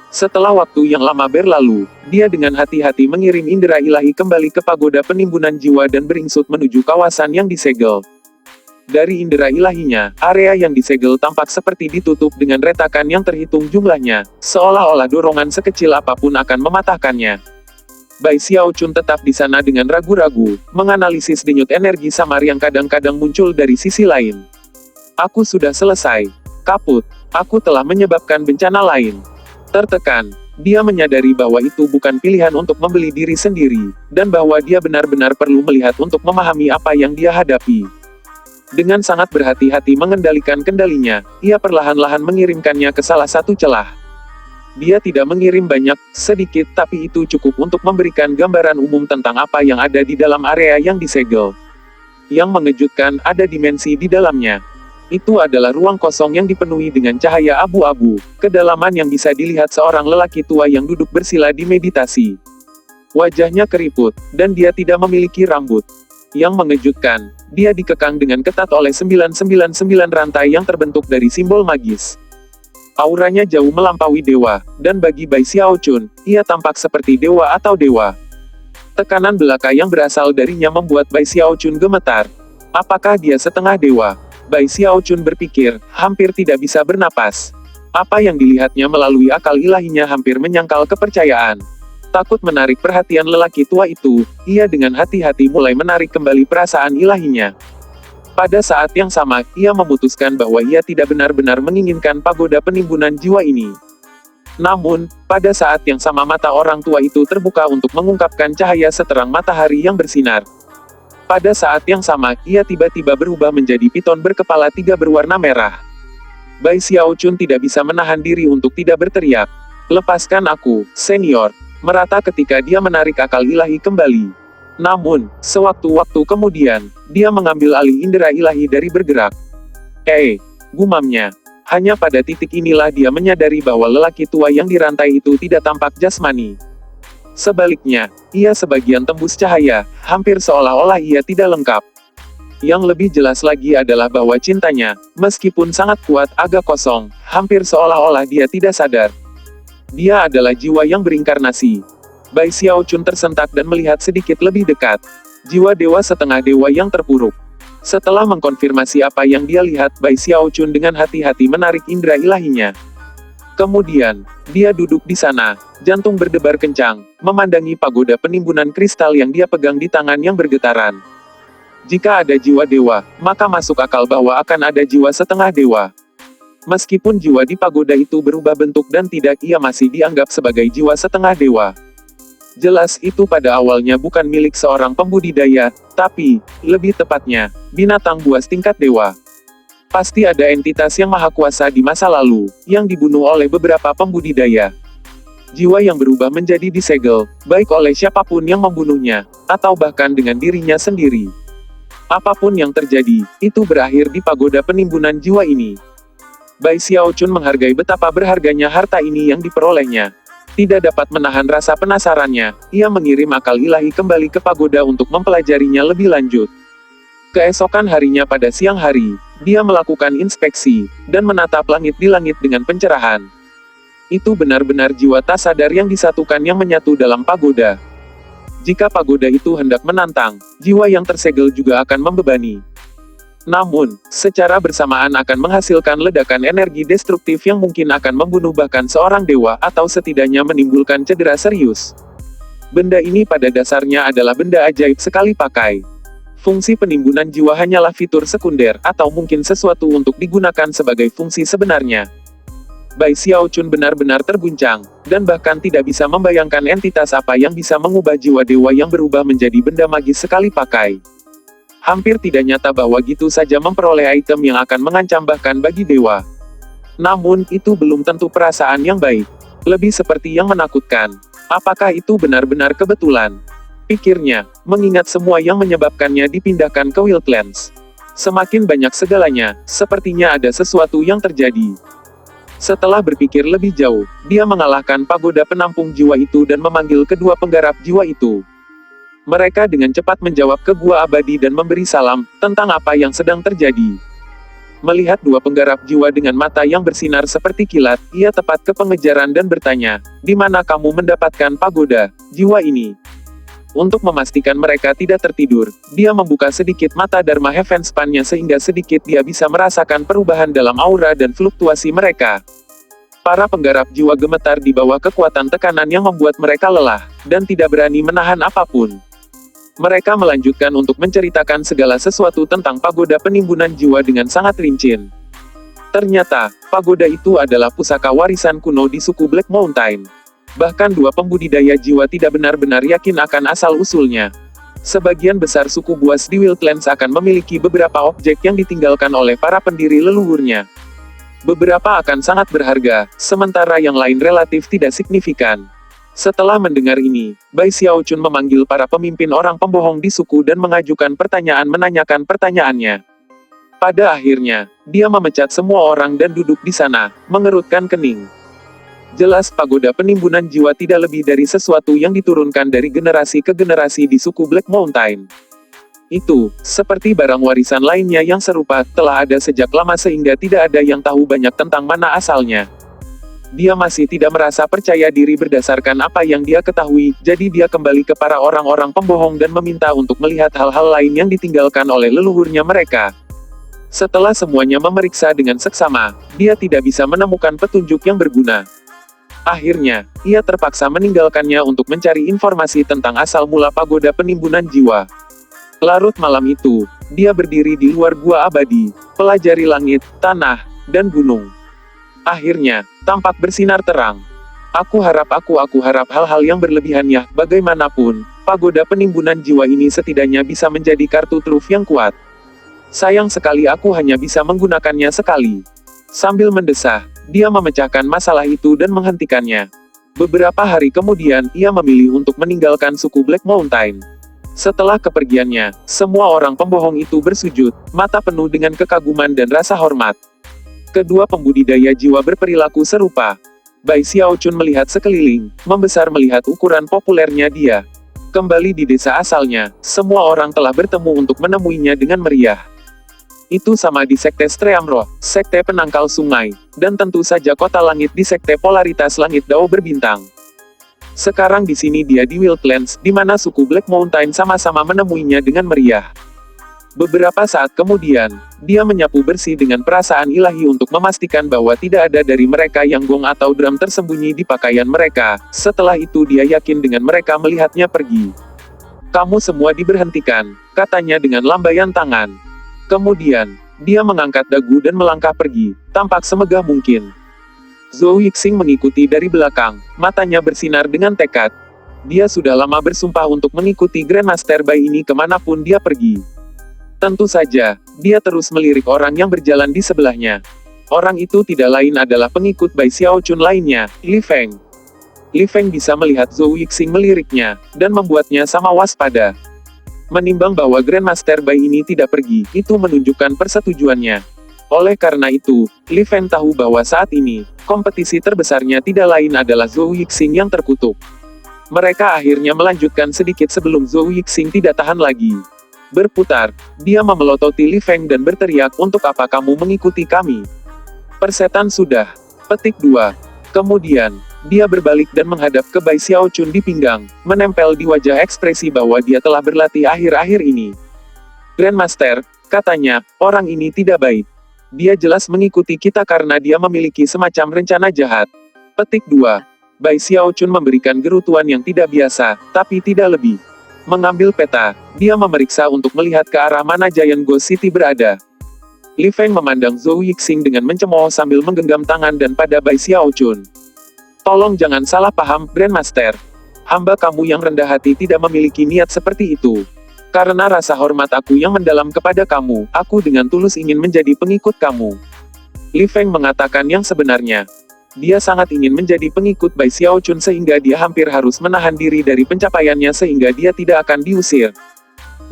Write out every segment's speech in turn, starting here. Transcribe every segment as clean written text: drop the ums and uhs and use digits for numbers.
Setelah waktu yang lama berlalu, dia dengan hati-hati mengirim indera ilahi kembali ke pagoda penimbunan jiwa dan beringsut menuju kawasan yang disegel. Dari indera ilahinya, area yang disegel tampak seperti ditutup dengan retakan yang terhitung jumlahnya, seolah-olah dorongan sekecil apapun akan mematahkannya. Bai Xiaochun tetap di sana dengan ragu-ragu, menganalisis denyut energi samar yang kadang-kadang muncul dari sisi lain. Aku sudah selesai. Kaput. Aku telah menyebabkan bencana lain. Tertekan, dia menyadari bahwa itu bukan pilihan untuk membeli diri sendiri, dan bahwa dia benar-benar perlu melihat untuk memahami apa yang dia hadapi. Dengan sangat berhati-hati mengendalikan kendalinya, ia perlahan-lahan mengirimkannya ke salah satu celah. Dia tidak mengirim banyak, sedikit, tapi itu cukup untuk memberikan gambaran umum tentang apa yang ada di dalam area yang disegel. Yang mengejutkan, ada dimensi di dalamnya. Itu adalah ruang kosong yang dipenuhi dengan cahaya abu-abu, kedalaman yang bisa dilihat seorang lelaki tua yang duduk bersila di meditasi. Wajahnya keriput, dan dia tidak memiliki rambut. Yang mengejutkan, dia dikekang dengan ketat oleh 999 rantai yang terbentuk dari simbol magis. Auranya jauh melampaui dewa, dan bagi Bai Xiaochun, ia tampak seperti dewa atau dewa. Tekanan belaka yang berasal darinya membuat Bai Xiaochun gemetar. Apakah dia setengah dewa? Bai Xiaochun berpikir, hampir tidak bisa bernapas. Apa yang dilihatnya melalui akal ilahinya hampir menyangkal kepercayaan. Takut menarik perhatian lelaki tua itu, ia dengan hati-hati mulai menarik kembali perasaan ilahinya. Pada saat yang sama, ia memutuskan bahwa ia tidak benar-benar menginginkan pagoda penimbunan jiwa ini. Namun, pada saat yang sama mata orang tua itu terbuka untuk mengungkapkan cahaya seterang matahari yang bersinar. Pada saat yang sama, ia tiba-tiba berubah menjadi piton berkepala 3 berwarna merah. Bai Xiaochun tidak bisa menahan diri untuk tidak berteriak. Lepaskan aku, senior. Merata ketika dia menarik akal ilahi kembali. Namun, sewaktu-waktu kemudian, dia mengambil alih indera ilahi dari bergerak. Gumamnya. Hanya pada titik inilah dia menyadari bahwa lelaki tua yang dirantai itu tidak tampak jasmani. Sebaliknya, ia sebagian tembus cahaya, hampir seolah-olah ia tidak lengkap. Yang lebih jelas lagi adalah bahwa cintanya, meskipun sangat kuat, agak kosong, hampir seolah-olah dia tidak sadar. Dia adalah jiwa yang berinkarnasi. Bai Xiaochun tersentak dan melihat sedikit lebih dekat. Jiwa dewa setengah dewa yang terpuruk. Setelah mengkonfirmasi apa yang dia lihat, Bai Xiaochun dengan hati-hati menarik indera ilahinya. Kemudian, dia duduk di sana, jantung berdebar kencang, memandangi pagoda penimbunan kristal yang dia pegang di tangan yang bergetaran. Jika ada jiwa dewa, maka masuk akal bahwa akan ada jiwa setengah dewa. Meskipun jiwa di pagoda itu berubah bentuk dan tidak, ia masih dianggap sebagai jiwa setengah dewa. Jelas itu pada awalnya bukan milik seorang pembudidaya, tapi, lebih tepatnya, binatang buas tingkat dewa. Pasti ada entitas yang maha kuasa di masa lalu, yang dibunuh oleh beberapa pembudidaya. Jiwa yang berubah menjadi disegel, baik oleh siapapun yang membunuhnya, atau bahkan dengan dirinya sendiri. Apapun yang terjadi, itu berakhir di pagoda penimbunan jiwa ini. Bai Xiaochun menghargai betapa berharganya harta ini yang diperolehnya. Tidak dapat menahan rasa penasarannya, ia mengirim akal ilahi kembali ke pagoda untuk mempelajarinya lebih lanjut. Keesokan harinya pada siang hari, dia melakukan inspeksi, dan menatap langit di langit dengan pencerahan. Itu benar-benar jiwa tak sadar yang disatukan yang menyatu dalam pagoda. Jika pagoda itu hendak menantang, jiwa yang tersegel juga akan membebani. Namun, secara bersamaan akan menghasilkan ledakan energi destruktif yang mungkin akan membunuh bahkan seorang dewa atau setidaknya menimbulkan cedera serius. Benda ini pada dasarnya adalah benda ajaib sekali pakai. Fungsi penimbunan jiwa hanyalah fitur sekunder, atau mungkin sesuatu untuk digunakan sebagai fungsi sebenarnya. Bai Xiaochun benar-benar terguncang, dan bahkan tidak bisa membayangkan entitas apa yang bisa mengubah jiwa dewa yang berubah menjadi benda magis sekali pakai. Hampir tidak nyata bahwa gitu saja memperoleh item yang akan mengancam bahkan bagi dewa. Namun, itu belum tentu perasaan yang baik. Lebih seperti yang menakutkan. Apakah itu benar-benar kebetulan? Pikirnya, mengingat semua yang menyebabkannya dipindahkan ke Wildlands. Semakin banyak segalanya, sepertinya ada sesuatu yang terjadi. Setelah berpikir lebih jauh, dia mengalahkan pagoda penampung jiwa itu dan memanggil kedua penggarap jiwa itu. Mereka dengan cepat menjawab ke gua abadi dan memberi salam, tentang apa yang sedang terjadi. Melihat dua penggarap jiwa dengan mata yang bersinar seperti kilat, ia tepat ke pengejaran dan bertanya, "Di mana kamu mendapatkan pagoda jiwa ini?" Untuk memastikan mereka tidak tertidur, dia membuka sedikit mata Dharma Heaven Span-nya sehingga sedikit dia bisa merasakan perubahan dalam aura dan fluktuasi mereka. Para penggarap jiwa gemetar di bawah kekuatan tekanan yang membuat mereka lelah, dan tidak berani menahan apapun. Mereka melanjutkan untuk menceritakan segala sesuatu tentang pagoda penimbunan jiwa dengan sangat rinci. Ternyata, pagoda itu adalah pusaka warisan kuno di suku Black Mountain. Bahkan dua pembudidaya jiwa tidak benar-benar yakin akan asal-usulnya. Sebagian besar suku buas di Wildlands akan memiliki beberapa objek yang ditinggalkan oleh para pendiri leluhurnya. Beberapa akan sangat berharga, sementara yang lain relatif tidak signifikan. Setelah mendengar ini, Bai Xiaochun memanggil para pemimpin orang pembohong di suku dan mengajukan pertanyaan menanyakan pertanyaannya. Pada akhirnya, dia memecat semua orang dan duduk di sana, mengerutkan kening. Jelas pagoda penimbunan jiwa tidak lebih dari sesuatu yang diturunkan dari generasi ke generasi di suku Black Mountain. Itu, seperti barang warisan lainnya yang serupa, telah ada sejak lama sehingga tidak ada yang tahu banyak tentang mana asalnya. Dia masih tidak merasa percaya diri berdasarkan apa yang dia ketahui, jadi dia kembali ke para orang-orang pembohong dan meminta untuk melihat hal-hal lain yang ditinggalkan oleh leluhurnya mereka. Setelah semuanya memeriksa dengan seksama, dia tidak bisa menemukan petunjuk yang berguna. Akhirnya, ia terpaksa meninggalkannya untuk mencari informasi tentang asal mula pagoda penimbunan jiwa. Larut malam itu, dia berdiri di luar gua abadi, pelajari langit, tanah, dan gunung. Akhirnya, tampak bersinar terang. Aku harap hal-hal yang berlebihannya, bagaimanapun, pagoda penimbunan jiwa ini setidaknya bisa menjadi kartu truf yang kuat. Sayang sekali aku hanya bisa menggunakannya sekali. Sambil mendesah, dia memecahkan masalah itu dan menghentikannya. Beberapa hari kemudian, ia memilih untuk meninggalkan suku Black Mountain. Setelah kepergiannya, semua orang pembohong itu bersujud, mata penuh dengan kekaguman dan rasa hormat. Kedua pembudidaya jiwa berperilaku serupa. Bai Xiaochun melihat sekeliling, membesar melihat ukuran populernya dia. Kembali di desa asalnya, semua orang telah bertemu untuk menemuinya dengan meriah. Itu sama di Sekte Streamroh, Sekte Penangkal Sungai, dan tentu saja Kota Langit di Sekte Polaritas Langit Dao Berbintang. Sekarang di sini dia di Wildlands, di mana suku Black Mountain sama-sama menemuinya dengan meriah. Beberapa saat kemudian, dia menyapu bersih dengan perasaan ilahi untuk memastikan bahwa tidak ada dari mereka yang gong atau drum tersembunyi di pakaian mereka. Setelah itu dia yakin dengan mereka melihatnya pergi. "Kamu semua diberhentikan," katanya dengan lambaian tangan. Kemudian, dia mengangkat dagu dan melangkah pergi, tampak semegah mungkin. Zhou Yixing mengikuti dari belakang, matanya bersinar dengan tekad. Dia sudah lama bersumpah untuk mengikuti Grandmaster Bai ini kemanapun dia pergi. Tentu saja, dia terus melirik orang yang berjalan di sebelahnya. Orang itu tidak lain adalah pengikut Bai Xiaochun lainnya, Li Feng. Li Feng bisa melihat Zhou Yixing meliriknya, dan membuatnya sama waspada. Menimbang bahwa Grandmaster Bai ini tidak pergi, itu menunjukkan persetujuannya. Oleh karena itu, Li Feng tahu bahwa saat ini, kompetisi terbesarnya tidak lain adalah Zhou Yixing yang terkutuk. Mereka akhirnya melanjutkan sedikit sebelum Zhou Yixing tidak tahan lagi. Berputar, dia memelototi Li Feng dan berteriak, "Untuk apa kamu mengikuti kami? Persetan sudah." Petik 2. Kemudian, dia berbalik dan menghadap ke Bai Xiaochun di pinggang, menempel di wajah ekspresi bahwa dia telah berlatih akhir-akhir ini. "Grandmaster," katanya, "orang ini tidak baik. Dia jelas mengikuti kita karena dia memiliki semacam rencana jahat." Petik 2. Bai Xiaochun memberikan gerutuan yang tidak biasa, tapi tidak lebih. Mengambil peta, dia memeriksa untuk melihat ke arah mana Giant Ghost City berada. Li Feng memandang Zhou Yixing dengan mencemooh sambil menggenggam tangan dan pada Bai Xiaochun. "Tolong jangan salah paham, Grandmaster. Hamba kamu yang rendah hati tidak memiliki niat seperti itu. Karena rasa hormat aku yang mendalam kepada kamu, aku dengan tulus ingin menjadi pengikut kamu." Li Feng mengatakan yang sebenarnya. Dia sangat ingin menjadi pengikut Bai Xiaochun sehingga dia hampir harus menahan diri dari pencapaiannya sehingga dia tidak akan diusir.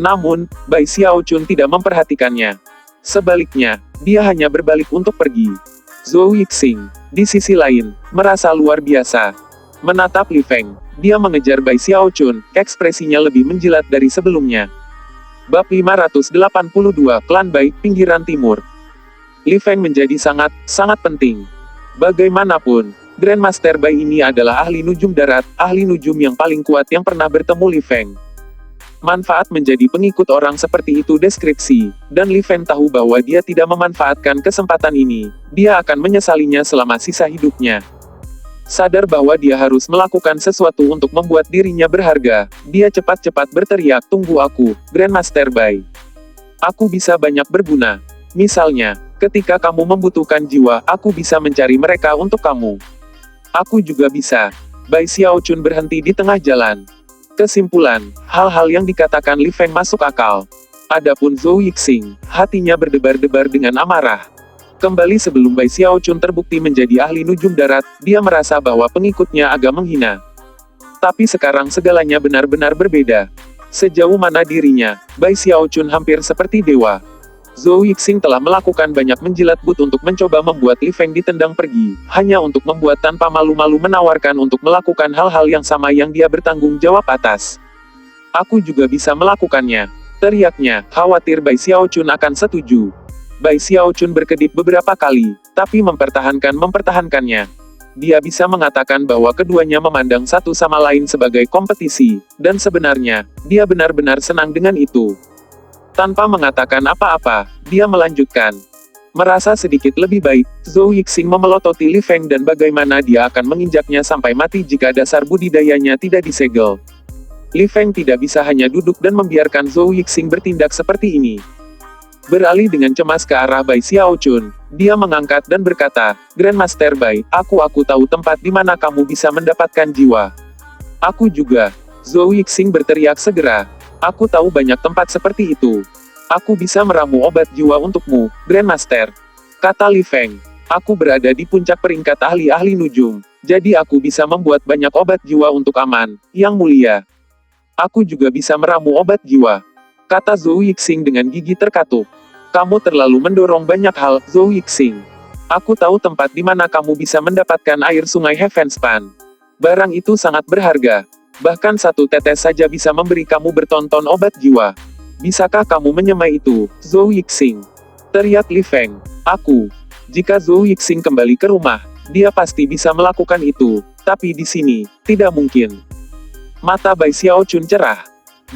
Namun, Bai Xiaochun tidak memperhatikannya. Sebaliknya, dia hanya berbalik untuk pergi. Zhou Yixing, di sisi lain, merasa luar biasa. Menatap Li Feng, dia mengejar Bai Xiaochun, ekspresinya lebih menjilat dari sebelumnya. Bab 582, Klan Bai, Pinggiran Timur. Li Feng menjadi sangat penting. Bagaimanapun, Grandmaster Bai ini adalah ahli nujum darat, ahli nujum yang paling kuat yang pernah bertemu Li Feng. Manfaat menjadi pengikut orang seperti itu deskripsi, dan Li Feng tahu bahwa dia tidak memanfaatkan kesempatan ini, dia akan menyesalinya selama sisa hidupnya. Sadar bahwa dia harus melakukan sesuatu untuk membuat dirinya berharga, dia cepat-cepat berteriak, "Tunggu aku, Grandmaster Bai. Aku bisa banyak berguna. Misalnya, ketika kamu membutuhkan jiwa, aku bisa mencari mereka untuk kamu. Aku juga bisa." Bai Xiaochun berhenti di tengah jalan. Kesimpulan, hal-hal yang dikatakan Li Feng masuk akal. Adapun Zhou Yixing, hatinya berdebar-debar dengan amarah. Kembali sebelum Bai Xiaochun terbukti menjadi ahli nujum darat, dia merasa bahwa pengikutnya agak menghina. Tapi sekarang segalanya benar-benar berbeda. Sejauh mana dirinya, Bai Xiaochun hampir seperti dewa. Zhou Yixing telah melakukan banyak menjilat but untuk mencoba membuat Li Feng ditendang pergi, hanya untuk membuat tanpa malu-malu menawarkan untuk melakukan hal-hal yang sama yang dia bertanggung jawab atas. "Aku juga bisa melakukannya," teriaknya, khawatir Bai Xiaochun akan setuju. Bai Xiaochun berkedip beberapa kali, tapi mempertahankannya. Dia bisa mengatakan bahwa keduanya memandang satu sama lain sebagai kompetisi, dan sebenarnya, dia benar-benar senang dengan itu. Tanpa mengatakan apa-apa, dia melanjutkan. Merasa sedikit lebih baik, Zhou Yixing memelototi Li Feng dan bagaimana dia akan menginjaknya sampai mati jika dasar budidayanya tidak disegel. Li Feng tidak bisa hanya duduk dan membiarkan Zhou Yixing bertindak seperti ini. Beralih dengan cemas ke arah Bai Xiaochun, dia mengangkat dan berkata, "Grandmaster Bai, aku tahu tempat di mana kamu bisa mendapatkan jiwa." "Aku juga." Zhou Yixing berteriak segera. "Aku tahu banyak tempat seperti itu. Aku bisa meramu obat jiwa untukmu, Grandmaster," kata Li Feng. "Aku berada di puncak peringkat ahli-ahli nujum, jadi aku bisa membuat banyak obat jiwa untuk aman, Yang Mulia. Aku juga bisa meramu obat jiwa," kata Zhou Yixing dengan gigi terkatup. "Kamu terlalu mendorong banyak hal, Zhou Yixing. Aku tahu tempat di mana kamu bisa mendapatkan air sungai Heavenspan. Barang itu sangat berharga. Bahkan satu tetes saja bisa memberi kamu bertonton obat jiwa. Bisakah kamu menyemai itu, Zhou Yixing?" teriak Li Feng. Jika Zhou Yixing kembali ke rumah, dia pasti bisa melakukan itu, tapi di sini, tidak mungkin." Mata Bai Xiaochun cerah.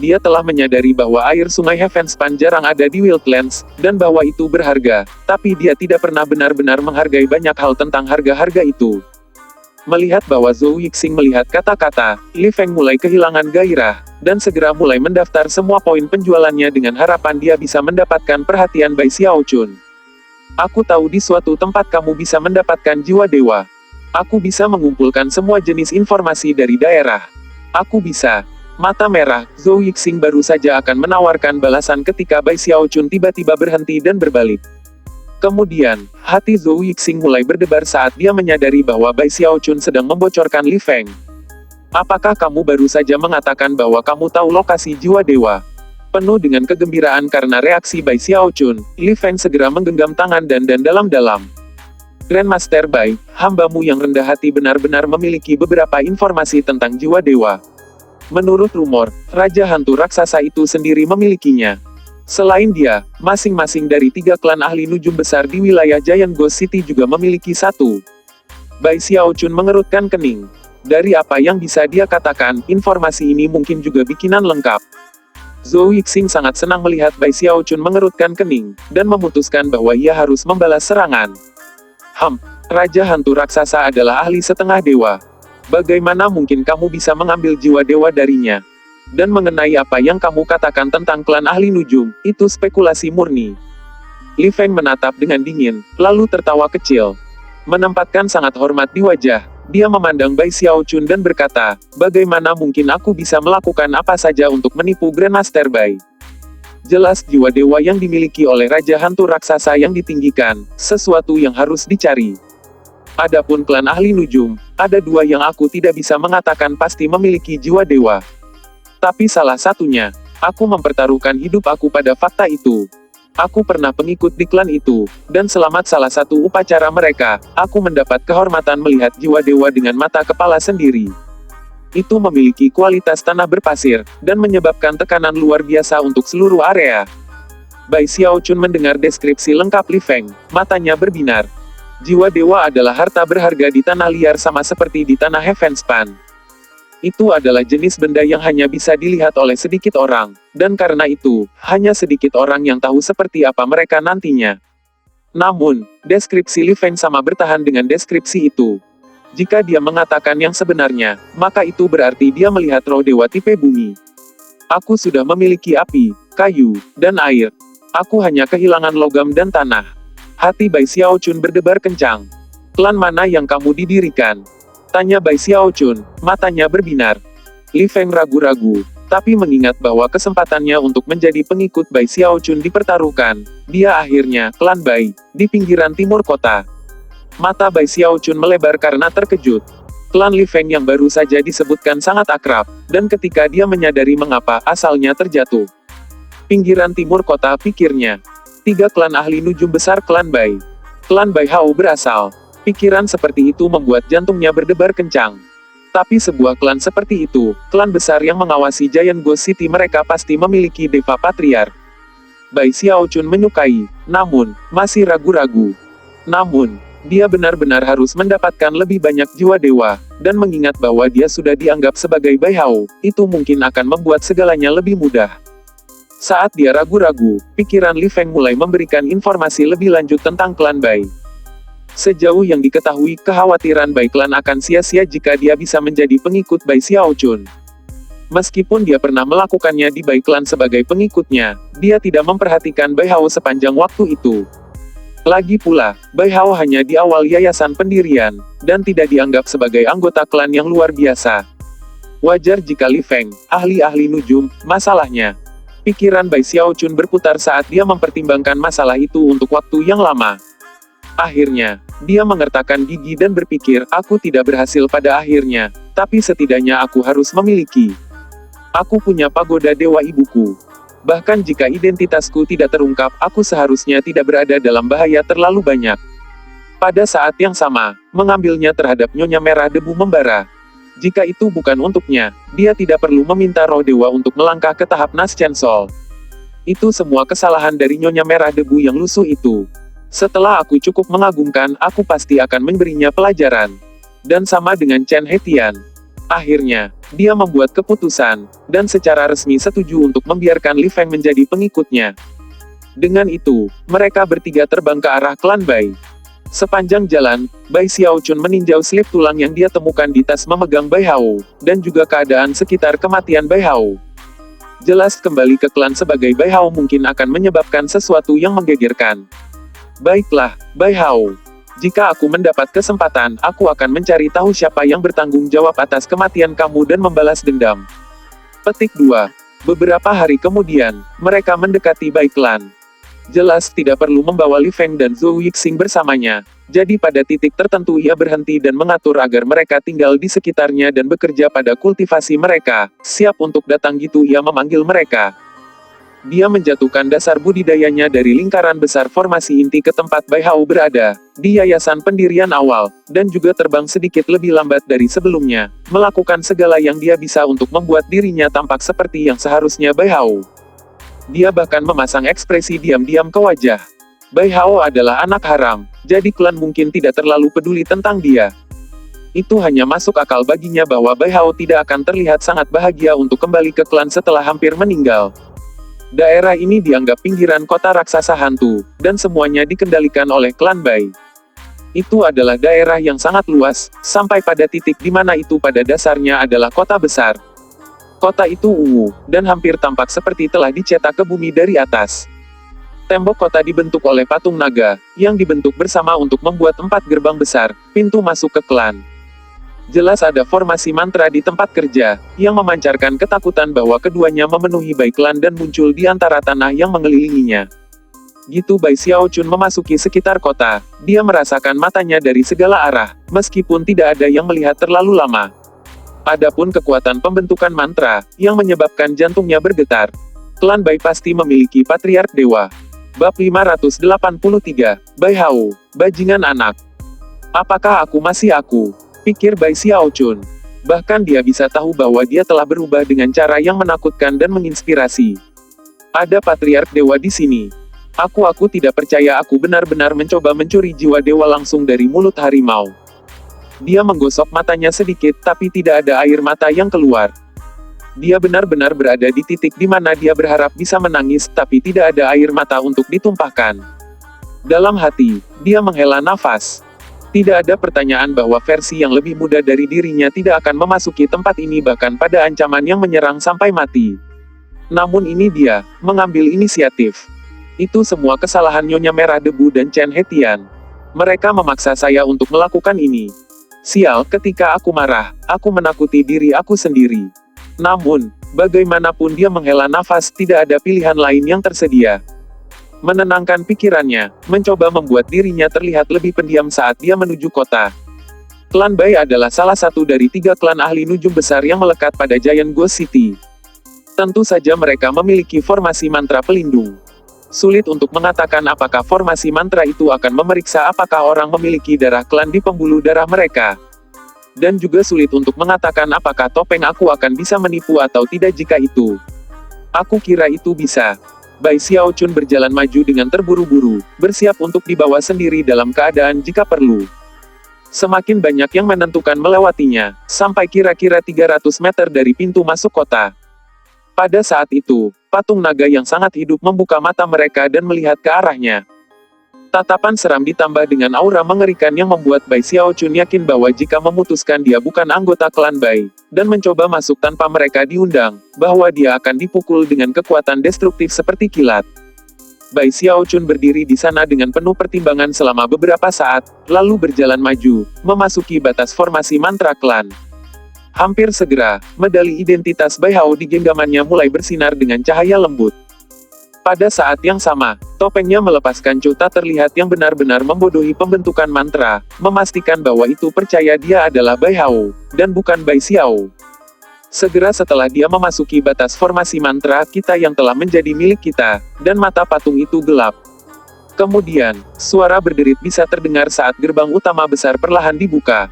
Dia telah menyadari bahwa air sungai Heavenspan jarang ada di Wildlands, dan bahwa itu berharga, tapi dia tidak pernah benar-benar menghargai banyak hal tentang harga-harga itu. Melihat bahwa Zhou Yixing melihat kata-kata, Li Feng mulai kehilangan gairah, dan segera mulai mendaftar semua poin penjualannya dengan harapan dia bisa mendapatkan perhatian Bai Xiaochun. "Aku tahu di suatu tempat kamu bisa mendapatkan jiwa dewa. Aku bisa mengumpulkan semua jenis informasi dari daerah. Aku bisa." Mata merah, Zhou Yixing baru saja akan menawarkan balasan ketika Bai Xiaochun tiba-tiba berhenti dan berbalik. Kemudian, hati Zhou Yixing mulai berdebar saat dia menyadari bahwa Bai Xiaochun sedang membocorkan Li Feng. "Apakah kamu baru saja mengatakan bahwa kamu tahu lokasi jiwa dewa?" Penuh dengan kegembiraan karena reaksi Bai Xiaochun, Li Feng segera menggenggam tangan dan dalam-dalam. "Grandmaster Bai, hambamu yang rendah hati benar-benar memiliki beberapa informasi tentang jiwa dewa. Menurut rumor, Raja Hantu Raksasa itu sendiri memilikinya. Selain dia, masing-masing dari 3 klan ahli nujum besar di wilayah Giant Ghost City juga memiliki satu." Bai Xiaochun mengerutkan kening. Dari apa yang bisa dia katakan, informasi ini mungkin juga bikinan lengkap. Zhou Yixing sangat senang melihat Bai Xiaochun mengerutkan kening, dan memutuskan bahwa ia harus membalas serangan. Raja Hantu Raksasa adalah ahli setengah dewa. Bagaimana mungkin kamu bisa mengambil jiwa dewa darinya? Dan mengenai apa yang kamu katakan tentang klan ahli nujum, itu spekulasi murni." Li Feng menatap dengan dingin, lalu tertawa kecil. Menempatkan sangat hormat di wajah, dia memandang Bai Xiaochun dan berkata, "Bagaimana mungkin aku bisa melakukan apa saja untuk menipu Grandmaster Bai? Jelas jiwa dewa yang dimiliki oleh Raja Hantu Raksasa yang ditinggikan, sesuatu yang harus dicari. Adapun klan ahli nujum, ada 2 yang aku tidak bisa mengatakan pasti memiliki jiwa dewa. Tapi salah satunya, aku mempertaruhkan hidup aku pada fakta itu. Aku pernah pengikut di klan itu, dan selamat salah satu upacara mereka, aku mendapat kehormatan melihat jiwa dewa dengan mata kepala sendiri. Itu memiliki kualitas tanah berpasir, dan menyebabkan tekanan luar biasa untuk seluruh area. Bai Xiaochun mendengar deskripsi lengkap Li Feng, matanya berbinar. Jiwa dewa adalah harta berharga di tanah liar sama seperti di tanah Heavenspan. Itu adalah jenis benda yang hanya bisa dilihat oleh sedikit orang, dan karena itu, hanya sedikit orang yang tahu seperti apa mereka nantinya. Namun, deskripsi Li Feng sama bertahan dengan deskripsi itu. Jika dia mengatakan yang sebenarnya, maka itu berarti dia melihat roh dewa tipe bumi. Aku sudah memiliki api, kayu, dan air. Aku hanya kehilangan logam dan tanah. Hati Bai Xiaochun berdebar kencang. Klan mana yang kamu didirikan? Tanya Bai Xiaochun, matanya berbinar. Li Feng ragu-ragu, tapi mengingat bahwa kesempatannya untuk menjadi pengikut Bai Xiaochun dipertaruhkan, dia akhirnya, klan Bai, di pinggiran timur kota. Mata Bai Xiaochun melebar karena terkejut. Klan Li Feng yang baru saja disebutkan sangat akrab, dan ketika dia menyadari mengapa asalnya terjatuh. Pinggiran timur kota, pikirnya. 3 klan ahli nujum besar klan Bai. Klan Bai Hao berasal. Pikiran seperti itu membuat jantungnya berdebar kencang. Tapi sebuah klan seperti itu, klan besar yang mengawasi Giant Ghost City, mereka pasti memiliki Deva Patriarch. Bai Xiaochun menyukai, namun, masih ragu-ragu. Namun, dia benar-benar harus mendapatkan lebih banyak jiwa dewa, dan mengingat bahwa dia sudah dianggap sebagai Bai Hao, itu mungkin akan membuat segalanya lebih mudah. Saat dia ragu-ragu, pikiran Li Feng mulai memberikan informasi lebih lanjut tentang klan Bai. Sejauh yang diketahui, kekhawatiran Bai klan akan sia-sia jika dia bisa menjadi pengikut Bai Xiaochun. Meskipun dia pernah melakukannya di Bai klan sebagai pengikutnya, dia tidak memperhatikan Bai Hao sepanjang waktu itu. Lagi pula, Bai Hao hanya di awal yayasan pendirian, dan tidak dianggap sebagai anggota klan yang luar biasa. Wajar jika Li Feng, ahli-ahli nujum, masalahnya. Pikiran Bai Xiaochun berputar saat dia mempertimbangkan masalah itu untuk waktu yang lama. Akhirnya, dia mengertakkan gigi dan berpikir, aku tidak berhasil pada akhirnya, tapi setidaknya aku harus memiliki. Aku punya pagoda dewa ibuku. Bahkan jika identitasku tidak terungkap, aku seharusnya tidak berada dalam bahaya terlalu banyak. Pada saat yang sama, mengambilnya terhadap Nyonya Merah Debu membara. Jika itu bukan untuknya, dia tidak perlu meminta roh dewa untuk melangkah ke tahap Naschensol. Itu semua kesalahan dari Nyonya Merah Debu yang lusuh itu. Setelah aku cukup mengagumkan, aku pasti akan memberinya pelajaran. Dan sama dengan Chen Hetian. Akhirnya, dia membuat keputusan, dan secara resmi setuju untuk membiarkan Li Feng menjadi pengikutnya. Dengan itu, mereka bertiga terbang ke arah klan Bai. Sepanjang jalan, Bai Xiaochun meninjau selip tulang yang dia temukan di tas memegang Bai Hao, dan juga keadaan sekitar kematian Bai Hao. Jelas kembali ke klan sebagai Bai Hao mungkin akan menyebabkan sesuatu yang menggegerkan. Baiklah, Bai Hao. Jika aku mendapat kesempatan, aku akan mencari tahu siapa yang bertanggung jawab atas kematian kamu dan membalas dendam. Petik 2. Beberapa hari kemudian, mereka mendekati Bai Clan. Jelas tidak perlu membawa Li Feng dan Zhou Yixing bersamanya, jadi pada titik tertentu ia berhenti dan mengatur agar mereka tinggal di sekitarnya dan bekerja pada kultivasi mereka. Siap untuk datang gitu ia memanggil mereka. Dia menjatuhkan dasar budidayanya dari lingkaran besar formasi inti ke tempat Bai Hao berada, di yayasan pendirian awal, dan juga terbang sedikit lebih lambat dari sebelumnya, melakukan segala yang dia bisa untuk membuat dirinya tampak seperti yang seharusnya Bai Hao. Dia bahkan memasang ekspresi diam-diam ke wajah. Bai Hao adalah anak haram, jadi klan mungkin tidak terlalu peduli tentang dia. Itu hanya masuk akal baginya bahwa Bai Hao tidak akan terlihat sangat bahagia untuk kembali ke klan setelah hampir meninggal. Daerah ini dianggap pinggiran kota raksasa hantu, dan semuanya dikendalikan oleh klan Bai. Itu adalah daerah yang sangat luas, sampai pada titik di mana itu pada dasarnya adalah kota besar. Kota itu ungu, dan hampir tampak seperti telah dicetak ke bumi dari atas. Tembok kota dibentuk oleh patung naga, yang dibentuk bersama untuk membuat 4 gerbang besar, pintu masuk ke klan. Jelas ada formasi mantra di tempat kerja, yang memancarkan ketakutan bahwa keduanya memenuhi Bai Clan dan muncul di antara tanah yang mengelilinginya. Gitu Bai Xiaochun memasuki sekitar kota, dia merasakan matanya dari segala arah, meskipun tidak ada yang melihat terlalu lama. Adapun kekuatan pembentukan mantra, yang menyebabkan jantungnya bergetar. Klan Bai pasti memiliki patriark dewa. Bab 583, Bai Hao, bajingan anak. Apakah aku masih aku? Pikir Bai Xiaochun. Bahkan dia bisa tahu bahwa dia telah berubah dengan cara yang menakutkan dan menginspirasi. Ada patriark dewa di sini. Aku tidak percaya aku benar-benar mencoba mencuri jiwa dewa langsung dari mulut harimau. Dia menggosok matanya sedikit tapi tidak ada air mata yang keluar. Dia benar-benar berada di titik di mana dia berharap bisa menangis tapi tidak ada air mata untuk ditumpahkan. Dalam hati, dia menghela nafas. Tidak ada pertanyaan bahwa versi yang lebih muda dari dirinya tidak akan memasuki tempat ini bahkan pada ancaman yang menyerang sampai mati. Namun ini dia, mengambil inisiatif. Itu semua kesalahan Nyonya Merah Debu dan Chen Hetian. Mereka memaksa saya untuk melakukan ini. Sial, ketika aku marah, aku menakuti diri aku sendiri. Namun, bagaimanapun dia menghela nafas, tidak ada pilihan lain yang tersedia. Menenangkan pikirannya, mencoba membuat dirinya terlihat lebih pendiam saat dia menuju kota. Klan Bai adalah salah satu dari 3 klan ahli nujum besar yang melekat pada Giant Ghost City. Tentu saja mereka memiliki formasi mantra pelindung. Sulit untuk mengatakan apakah formasi mantra itu akan memeriksa apakah orang memiliki darah klan di pembuluh darah mereka. Dan juga sulit untuk mengatakan apakah topeng aku akan bisa menipu atau tidak jika itu. Aku kira itu bisa. Bai Xiaochun berjalan maju dengan terburu-buru, bersiap untuk dibawa sendiri dalam keadaan jika perlu. Semakin banyak yang menentukan melewatinya, sampai kira-kira 300 meter dari pintu masuk kota. Pada saat itu, patung naga yang sangat hidup membuka mata mereka dan melihat ke arahnya. Tatapan seram ditambah dengan aura mengerikan yang membuat Bai Xiaochun yakin bahwa jika memutuskan dia bukan anggota klan Bai, dan mencoba masuk tanpa mereka diundang, bahwa dia akan dipukul dengan kekuatan destruktif seperti kilat. Bai Xiaochun berdiri di sana dengan penuh pertimbangan selama beberapa saat, lalu berjalan maju, memasuki batas formasi mantra klan. Hampir segera, medali identitas Bai Hao di genggamannya mulai bersinar dengan cahaya lembut. Pada saat yang sama, topengnya melepaskan cota terlihat yang benar-benar membodohi pembentukan mantra, memastikan bahwa itu percaya dia adalah Bai Hao, dan bukan Bai Xiao. Segera setelah dia memasuki batas formasi mantra kita yang telah menjadi milik kita, dan mata patung itu gelap. Kemudian, suara berderit bisa terdengar saat gerbang utama besar perlahan dibuka.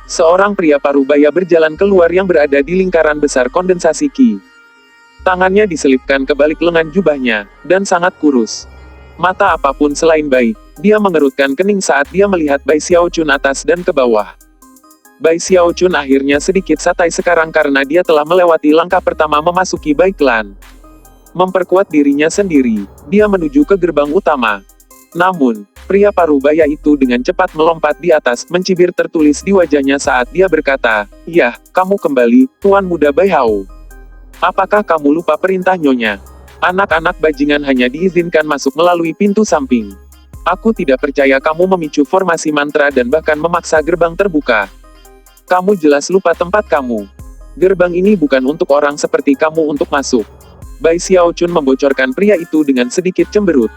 Seorang pria parubaya berjalan keluar yang berada di lingkaran besar kondensasi Qi. Tangannya diselipkan ke balik lengan jubahnya, dan sangat kurus. Mata apapun selain Bai, dia mengerutkan kening saat dia melihat Bai Xiaochun atas dan ke bawah. Bai Xiaochun akhirnya sedikit santai sekarang karena dia telah melewati langkah pertama memasuki Bai Clan. Memperkuat dirinya sendiri, dia menuju ke gerbang utama. Namun, pria parubaya itu dengan cepat melompat di atas, mencibir tertulis di wajahnya saat dia berkata, "Yah, kamu kembali, Tuan Muda Bai Hao. Apakah kamu lupa perintah Nyonya? Anak-anak bajingan hanya diizinkan masuk melalui pintu samping. Aku tidak percaya kamu memicu formasi mantra dan bahkan memaksa gerbang terbuka. Kamu jelas lupa tempat kamu. Gerbang ini bukan untuk orang seperti kamu untuk masuk." Bai Xiaochun membocorkan pria itu dengan sedikit cemberut.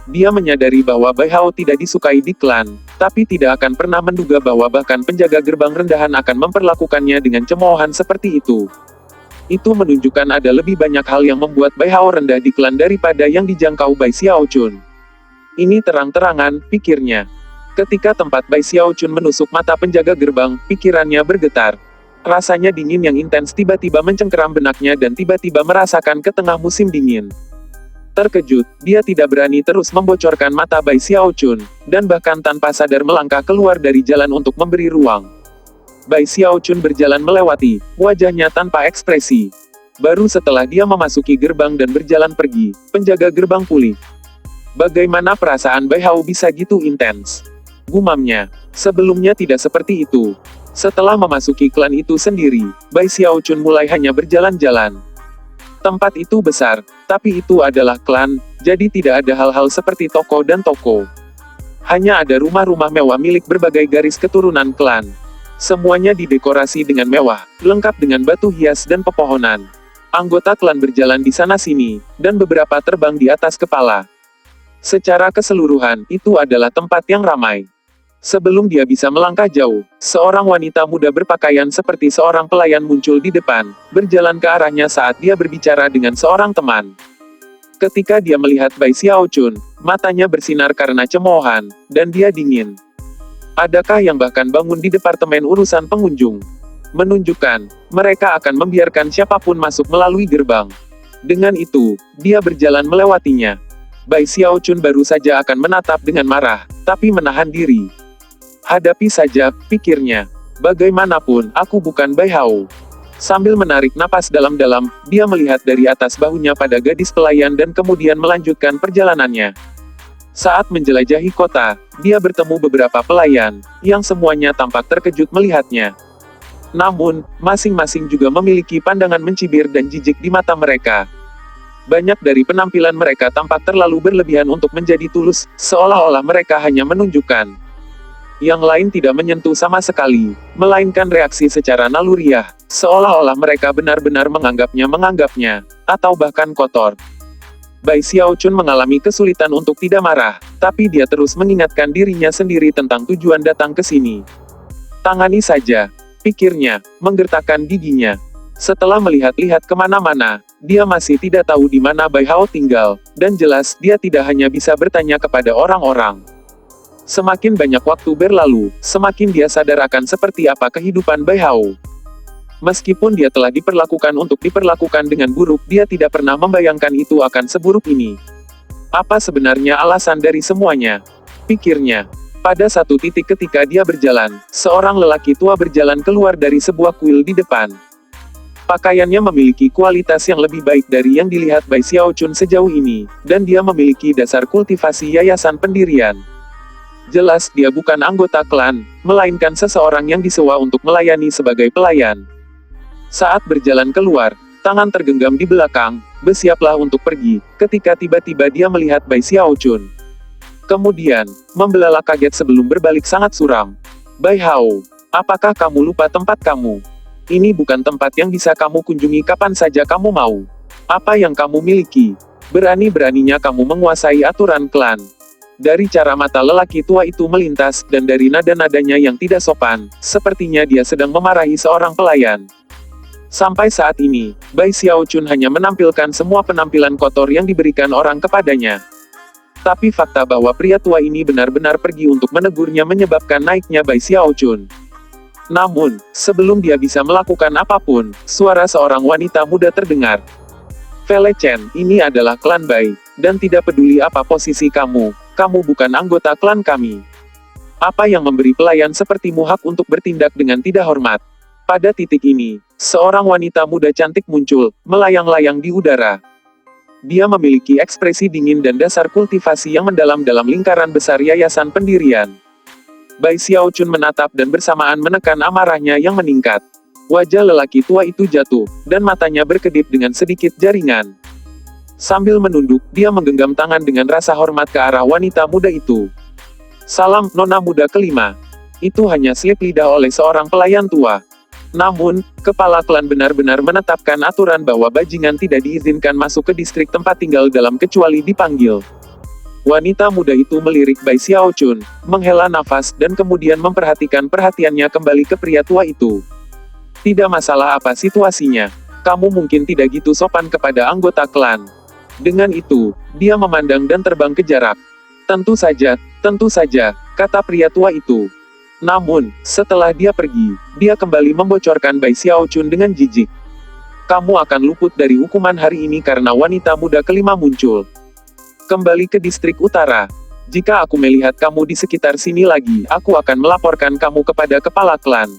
Dia menyadari bahwa Bai Hao tidak disukai di klan, tapi tidak akan pernah menduga bahwa bahkan penjaga gerbang rendahan akan memperlakukannya dengan cemoohan seperti itu. Itu menunjukkan ada lebih banyak hal yang membuat Bai Hao rendah di klan daripada yang dijangkau Bai Xiaochun. Ini terang-terangan, pikirnya. Ketika tempat Bai Xiaochun menusuk mata penjaga gerbang, pikirannya bergetar. Rasanya dingin yang intens tiba-tiba mencengkeram benaknya dan tiba-tiba merasakan ke tengah musim dingin. Terkejut, dia tidak berani terus membocorkan mata Bai Xiaochun, dan bahkan tanpa sadar melangkah keluar dari jalan untuk memberi ruang. Bai Xiaochun berjalan melewati, wajahnya tanpa ekspresi. Baru setelah dia memasuki gerbang dan berjalan pergi, penjaga gerbang pulih. Bagaimana perasaan Bai Hao bisa gitu intens? Gumamnya, sebelumnya tidak seperti itu. Setelah memasuki klan itu sendiri, Bai Xiaochun mulai hanya berjalan-jalan. Tempat itu besar, tapi itu adalah klan, jadi tidak ada hal-hal seperti toko dan toko. Hanya ada rumah-rumah mewah milik berbagai garis keturunan klan. Semuanya didekorasi dengan mewah, lengkap dengan batu hias dan pepohonan. Anggota klan berjalan di sana-sini, dan beberapa terbang di atas kepala. Secara keseluruhan, itu adalah tempat yang ramai. Sebelum dia bisa melangkah jauh, seorang wanita muda berpakaian seperti seorang pelayan muncul di depan, berjalan ke arahnya saat dia berbicara dengan seorang teman. Ketika dia melihat Bai Xiaochun, matanya bersinar karena cemoohan, dan dia dingin. Adakah yang bahkan bangun di departemen urusan pengunjung? Menunjukkan, mereka akan membiarkan siapapun masuk melalui gerbang. Dengan itu, dia berjalan melewatinya. Bai Xiaochun baru saja akan menatap dengan marah, tapi menahan diri. Hadapi saja, pikirnya. Bagaimanapun, aku bukan Bai Hao. Sambil menarik napas dalam-dalam, dia melihat dari atas bahunya pada gadis pelayan dan kemudian melanjutkan perjalanannya. Saat menjelajahi kota, dia bertemu beberapa pelayan, yang semuanya tampak terkejut melihatnya. Namun, masing-masing juga memiliki pandangan mencibir dan jijik di mata mereka. Banyak dari penampilan mereka tampak terlalu berlebihan untuk menjadi tulus, seolah-olah mereka hanya menunjukkan. Yang lain tidak menyentuh sama sekali, melainkan reaksi secara naluriah, seolah-olah mereka benar-benar menganggapnya, atau bahkan kotor. Bai Xiaochun mengalami kesulitan untuk tidak marah, tapi dia terus mengingatkan dirinya sendiri tentang tujuan datang ke sini. Tangani saja, pikirnya, menggertakkan giginya. Setelah melihat-lihat kemana-mana, dia masih tidak tahu di mana Bai Hao tinggal, dan jelas dia tidak hanya bisa bertanya kepada orang-orang. Semakin banyak waktu berlalu, semakin dia sadar akan seperti apa kehidupan Bai Hao. Meskipun dia telah diperlakukan untuk diperlakukan dengan buruk, dia tidak pernah membayangkan itu akan seburuk ini. Apa sebenarnya alasan dari semuanya? Pikirnya. Pada satu titik ketika dia berjalan, seorang lelaki tua berjalan keluar dari sebuah kuil di depan. Pakaiannya memiliki kualitas yang lebih baik dari yang dilihat Bai Xiaochun sejauh ini, dan dia memiliki dasar kultivasi yayasan pendirian. Jelas dia bukan anggota klan, melainkan seseorang yang disewa untuk melayani sebagai pelayan. Saat berjalan keluar, tangan tergenggam di belakang, bersiaplah untuk pergi, ketika tiba-tiba dia melihat Bai Xiaochun. Kemudian, membelalak kaget sebelum berbalik sangat suram. Bai Hao, apakah kamu lupa tempat kamu? Ini bukan tempat yang bisa kamu kunjungi kapan saja kamu mau. Apa yang kamu miliki? Berani-beraninya kamu menguasai aturan klan. Dari cara mata lelaki tua itu melintas, dan dari nada-nadanya yang tidak sopan, sepertinya dia sedang memarahi seorang pelayan. Sampai saat ini, Bai Xiaochun hanya menampilkan semua penampilan kotor yang diberikan orang kepadanya. Tapi fakta bahwa pria tua ini benar-benar pergi untuk menegurnya menyebabkan naiknya Bai Xiaochun. Namun, sebelum dia bisa melakukan apapun, suara seorang wanita muda terdengar. Fei Chen, ini adalah klan Bai, dan tidak peduli apa posisi kamu bukan anggota klan kami. Apa yang memberi pelayan sepertimu hak untuk bertindak dengan tidak hormat? Pada titik ini, seorang wanita muda cantik muncul, melayang-layang di udara. Dia memiliki ekspresi dingin dan dasar kultivasi yang mendalam dalam lingkaran besar yayasan pendirian. Bai Xiaochun menatap dan bersamaan menekan amarahnya yang meningkat. Wajah lelaki tua itu jatuh, dan matanya berkedip dengan sedikit jaringan. Sambil menunduk, dia menggenggam tangan dengan rasa hormat ke arah wanita muda itu. Salam, nona muda kelima. Itu hanya selip lidah oleh seorang pelayan tua. Namun, kepala klan benar-benar menetapkan aturan bahwa bajingan tidak diizinkan masuk ke distrik tempat tinggal dalam kecuali dipanggil. Wanita muda itu melirik Bai Xiaochun, menghela nafas dan kemudian memperhatikan perhatiannya kembali ke pria tua itu. Tidak masalah apa situasinya. Kamu mungkin tidak gitu sopan kepada anggota klan. Dengan itu, dia memandang dan terbang ke jarak. Tentu saja, kata pria tua itu. Namun, setelah dia pergi, dia kembali membocorkan Bai Xiaochun dengan jijik. Kamu akan luput dari hukuman hari ini karena wanita muda kelima muncul. Kembali ke distrik utara. Jika aku melihat kamu di sekitar sini lagi, aku akan melaporkan kamu kepada kepala klan.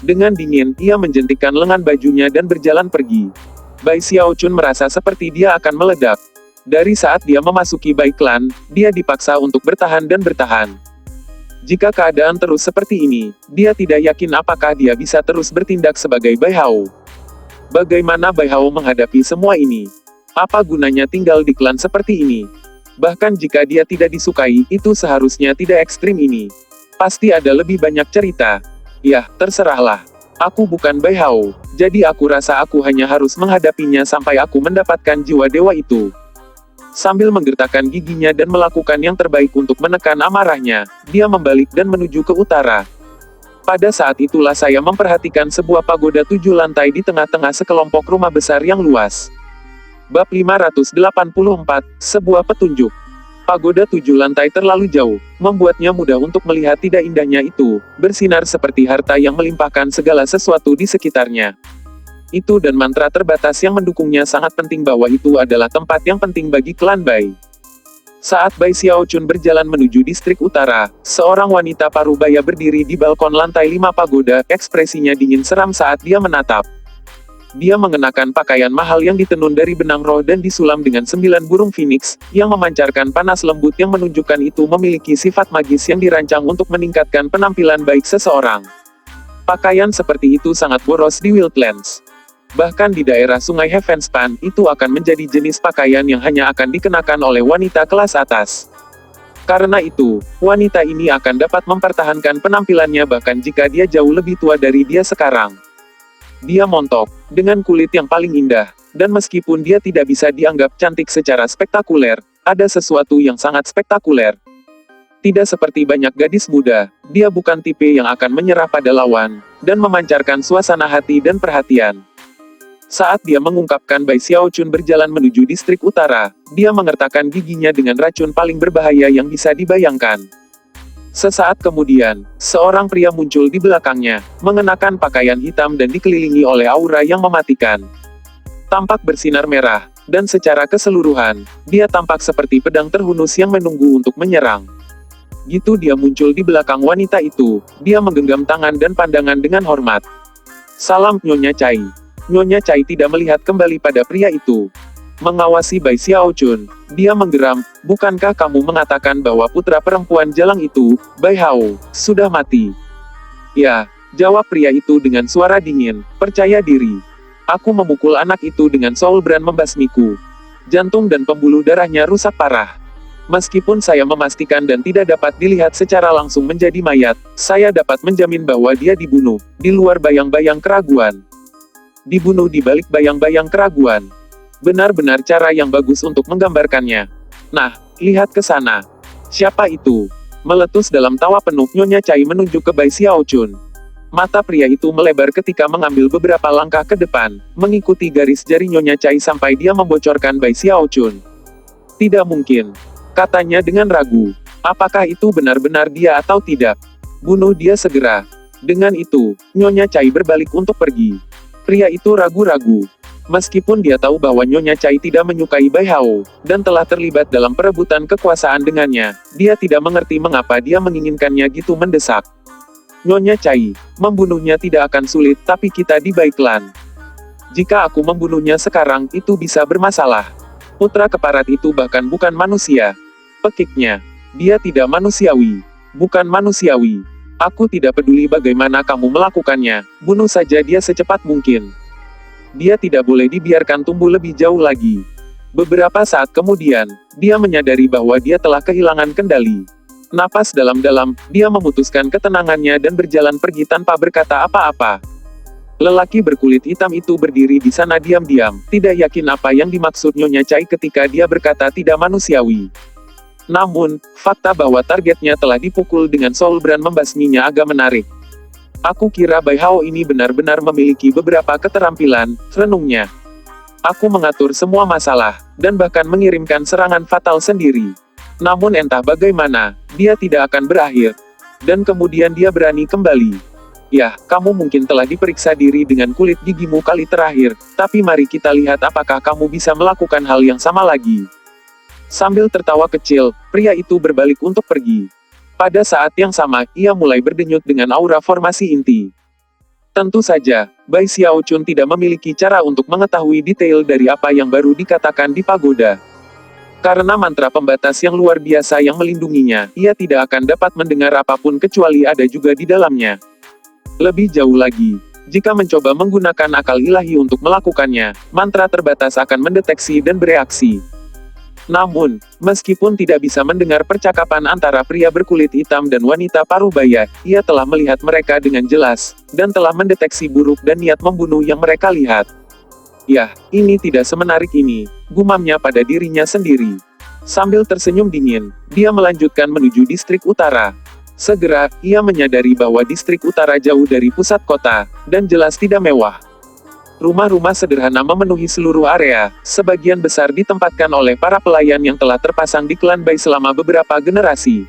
Dengan dingin, ia menjentikkan lengan bajunya dan berjalan pergi. Bai Xiaochun merasa seperti dia akan meledak. Dari saat dia memasuki Bai Klan, dia dipaksa untuk bertahan dan bertahan. Jika keadaan terus seperti ini, dia tidak yakin apakah dia bisa terus bertindak sebagai Bai Hao. Bagaimana Bai Hao menghadapi semua ini? Apa gunanya tinggal di klan seperti ini? Bahkan jika dia tidak disukai, itu seharusnya tidak ekstrim ini. Pasti ada lebih banyak cerita. Yah, terserahlah. Aku bukan Bai Hao, jadi aku rasa aku hanya harus menghadapinya sampai aku mendapatkan jiwa dewa itu. Sambil menggertakkan giginya dan melakukan yang terbaik untuk menekan amarahnya, dia membalik dan menuju ke utara. Pada saat itulah saya memperhatikan sebuah pagoda 7 lantai di tengah-tengah sekelompok rumah besar yang luas. Bab 584, sebuah petunjuk. Pagoda 7 lantai terlalu jauh, membuatnya mudah untuk melihat tidak indahnya itu, bersinar seperti harta yang melimpahkan segala sesuatu di sekitarnya. Itu dan mantra terbatas yang mendukungnya sangat penting bahwa itu adalah tempat yang penting bagi klan Bai. Saat Bai Xiaochun berjalan menuju distrik utara, seorang wanita parubaya berdiri di balkon lantai 5 pagoda, ekspresinya dingin seram saat dia menatap. Dia mengenakan pakaian mahal yang ditenun dari benang roh dan disulam dengan 9 burung phoenix, yang memancarkan panas lembut yang menunjukkan itu memiliki sifat magis yang dirancang untuk meningkatkan penampilan baik seseorang. Pakaian seperti itu sangat boros di Wildlands. Bahkan di daerah sungai Heavenspan, itu akan menjadi jenis pakaian yang hanya akan dikenakan oleh wanita kelas atas. Karena itu, wanita ini akan dapat mempertahankan penampilannya bahkan jika dia jauh lebih tua dari dia sekarang. Dia montok, dengan kulit yang paling indah, dan meskipun dia tidak bisa dianggap cantik secara spektakuler, ada sesuatu yang sangat spektakuler. Tidak seperti banyak gadis muda, dia bukan tipe yang akan menyerah pada lawan, dan memancarkan suasana hati dan perhatian. Saat dia mengungkapkan Bai Xiaochun berjalan menuju distrik utara, dia mengertakkan giginya dengan racun paling berbahaya yang bisa dibayangkan. Sesaat kemudian, seorang pria muncul di belakangnya, mengenakan pakaian hitam dan dikelilingi oleh aura yang mematikan. Tampak bersinar merah, dan secara keseluruhan, dia tampak seperti pedang terhunus yang menunggu untuk menyerang. Gitu dia muncul di belakang wanita itu, dia menggenggam tangan dan pandangan dengan hormat. "Salam, Nyonya Cai." Nyonya Cai tidak melihat kembali pada pria itu. Mengawasi Bai Xiaochun, dia menggeram, "Bukankah kamu mengatakan bahwa putra perempuan jalang itu, Bai Hao, sudah mati?" "Ya," jawab pria itu dengan suara dingin, "percaya diri. Aku memukul anak itu dengan Soulbrand membasmiku. Jantung dan pembuluh darahnya rusak parah. Meskipun saya memastikan dan tidak dapat dilihat secara langsung menjadi mayat, saya dapat menjamin bahwa dia dibunuh, di luar bayang-bayang keraguan. Dibunuh di balik bayang-bayang keraguan. Benar-benar cara yang bagus untuk menggambarkannya. Nah, lihat ke sana. Siapa itu?" Meletus dalam tawa penuh, Nyonya Cai menunjuk ke Bai Xiaochun. Mata pria itu melebar ketika mengambil beberapa langkah ke depan, mengikuti garis jari Nyonya Cai sampai dia membocorkan Bai Xiaochun. "Tidak mungkin," katanya dengan ragu. "Apakah itu benar-benar dia atau tidak? Bunuh dia segera." Dengan itu, Nyonya Cai berbalik untuk pergi. Pria itu ragu-ragu. Meskipun dia tahu bahwa Nyonya Cai tidak menyukai Bai Hao, dan telah terlibat dalam perebutan kekuasaan dengannya, dia tidak mengerti mengapa dia menginginkannya gitu mendesak. "Nyonya Cai, membunuhnya tidak akan sulit, tapi kita di Bai Clan. Jika aku membunuhnya sekarang, itu bisa bermasalah. Putra keparat itu bahkan bukan manusia," pekiknya. "Dia tidak manusiawi. Bukan manusiawi. Aku tidak peduli bagaimana kamu melakukannya, bunuh saja dia secepat mungkin. Dia tidak boleh dibiarkan tumbuh lebih jauh lagi." Beberapa saat kemudian, dia menyadari bahwa dia telah kehilangan kendali. Napas dalam-dalam, dia memutuskan ketenangannya dan berjalan pergi tanpa berkata apa-apa. Lelaki berkulit hitam itu berdiri di sana diam-diam, tidak yakin apa yang dimaksud Nyonya Cai ketika dia berkata tidak manusiawi. Namun, fakta bahwa targetnya telah dipukul dengan Soulbrand membasminya agak menarik. "Aku kira Bai Hao ini benar-benar memiliki beberapa keterampilan," renungnya. "Aku mengatur semua masalah, dan bahkan mengirimkan serangan fatal sendiri. Namun entah bagaimana, dia tidak akan berakhir. Dan kemudian dia berani kembali. Yah, kamu mungkin telah diperiksa diri dengan kulit gigimu kali terakhir, tapi mari kita lihat apakah kamu bisa melakukan hal yang sama lagi." Sambil tertawa kecil, pria itu berbalik untuk pergi. Pada saat yang sama, ia mulai berdenyut dengan aura formasi inti. Tentu saja, Bai Xiaochun tidak memiliki cara untuk mengetahui detail dari apa yang baru dikatakan di pagoda. Karena mantra pembatas yang luar biasa yang melindunginya, ia tidak akan dapat mendengar apapun kecuali ada juga di dalamnya. Lebih jauh lagi, jika mencoba menggunakan akal ilahi untuk melakukannya, mantra terbatas akan mendeteksi dan bereaksi. Namun, meskipun tidak bisa mendengar percakapan antara pria berkulit hitam dan wanita parubaya, ia telah melihat mereka dengan jelas, dan telah mendeteksi buruk dan niat membunuh yang mereka lihat. "Yah, ini tidak semenarik ini," gumamnya pada dirinya sendiri. Sambil tersenyum dingin, dia melanjutkan menuju distrik utara. Segera, ia menyadari bahwa distrik utara jauh dari pusat kota, dan jelas tidak mewah. Rumah-rumah sederhana memenuhi seluruh area, sebagian besar ditempatkan oleh para pelayan yang telah terpasang di klan Bai selama beberapa generasi.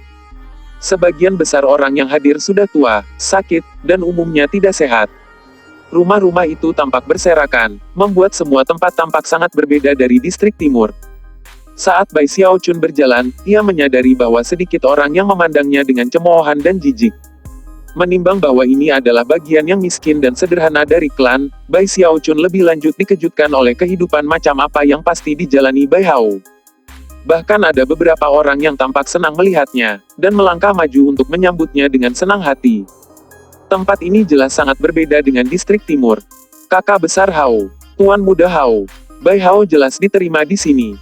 Sebagian besar orang yang hadir sudah tua, sakit, dan umumnya tidak sehat. Rumah-rumah itu tampak berserakan, membuat semua tempat tampak sangat berbeda dari distrik timur. Saat Bai Xiaochun berjalan, ia menyadari bahwa sedikit orang yang memandangnya dengan cemoohan dan jijik. Menimbang bahwa ini adalah bagian yang miskin dan sederhana dari klan, Bai Xiaochun lebih lanjut dikejutkan oleh kehidupan macam apa yang pasti dijalani Bai Hao. Bahkan ada beberapa orang yang tampak senang melihatnya, dan melangkah maju untuk menyambutnya dengan senang hati. Tempat ini jelas sangat berbeda dengan distrik timur. Kakak besar Hao, Tuan Muda Hao, Bai Hao jelas diterima di sini.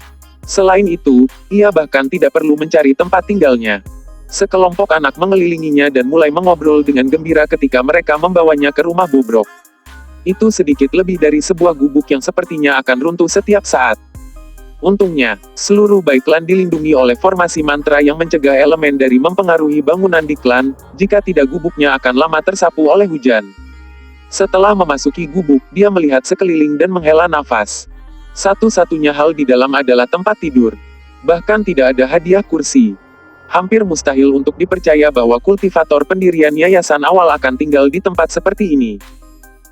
Selain itu, ia bahkan tidak perlu mencari tempat tinggalnya. Sekelompok anak mengelilinginya dan mulai mengobrol dengan gembira ketika mereka membawanya ke rumah bobrok. Itu sedikit lebih dari sebuah gubuk yang sepertinya akan runtuh setiap saat. Untungnya, seluruh Bai klan dilindungi oleh formasi mantra yang mencegah elemen dari mempengaruhi bangunan di klan, jika tidak gubuknya akan lama tersapu oleh hujan. Setelah memasuki gubuk, dia melihat sekeliling dan menghela nafas. Satu-satunya hal di dalam adalah tempat tidur. Bahkan tidak ada hadiah kursi. Hampir mustahil untuk dipercaya bahwa kultivator pendirian yayasan awal akan tinggal di tempat seperti ini.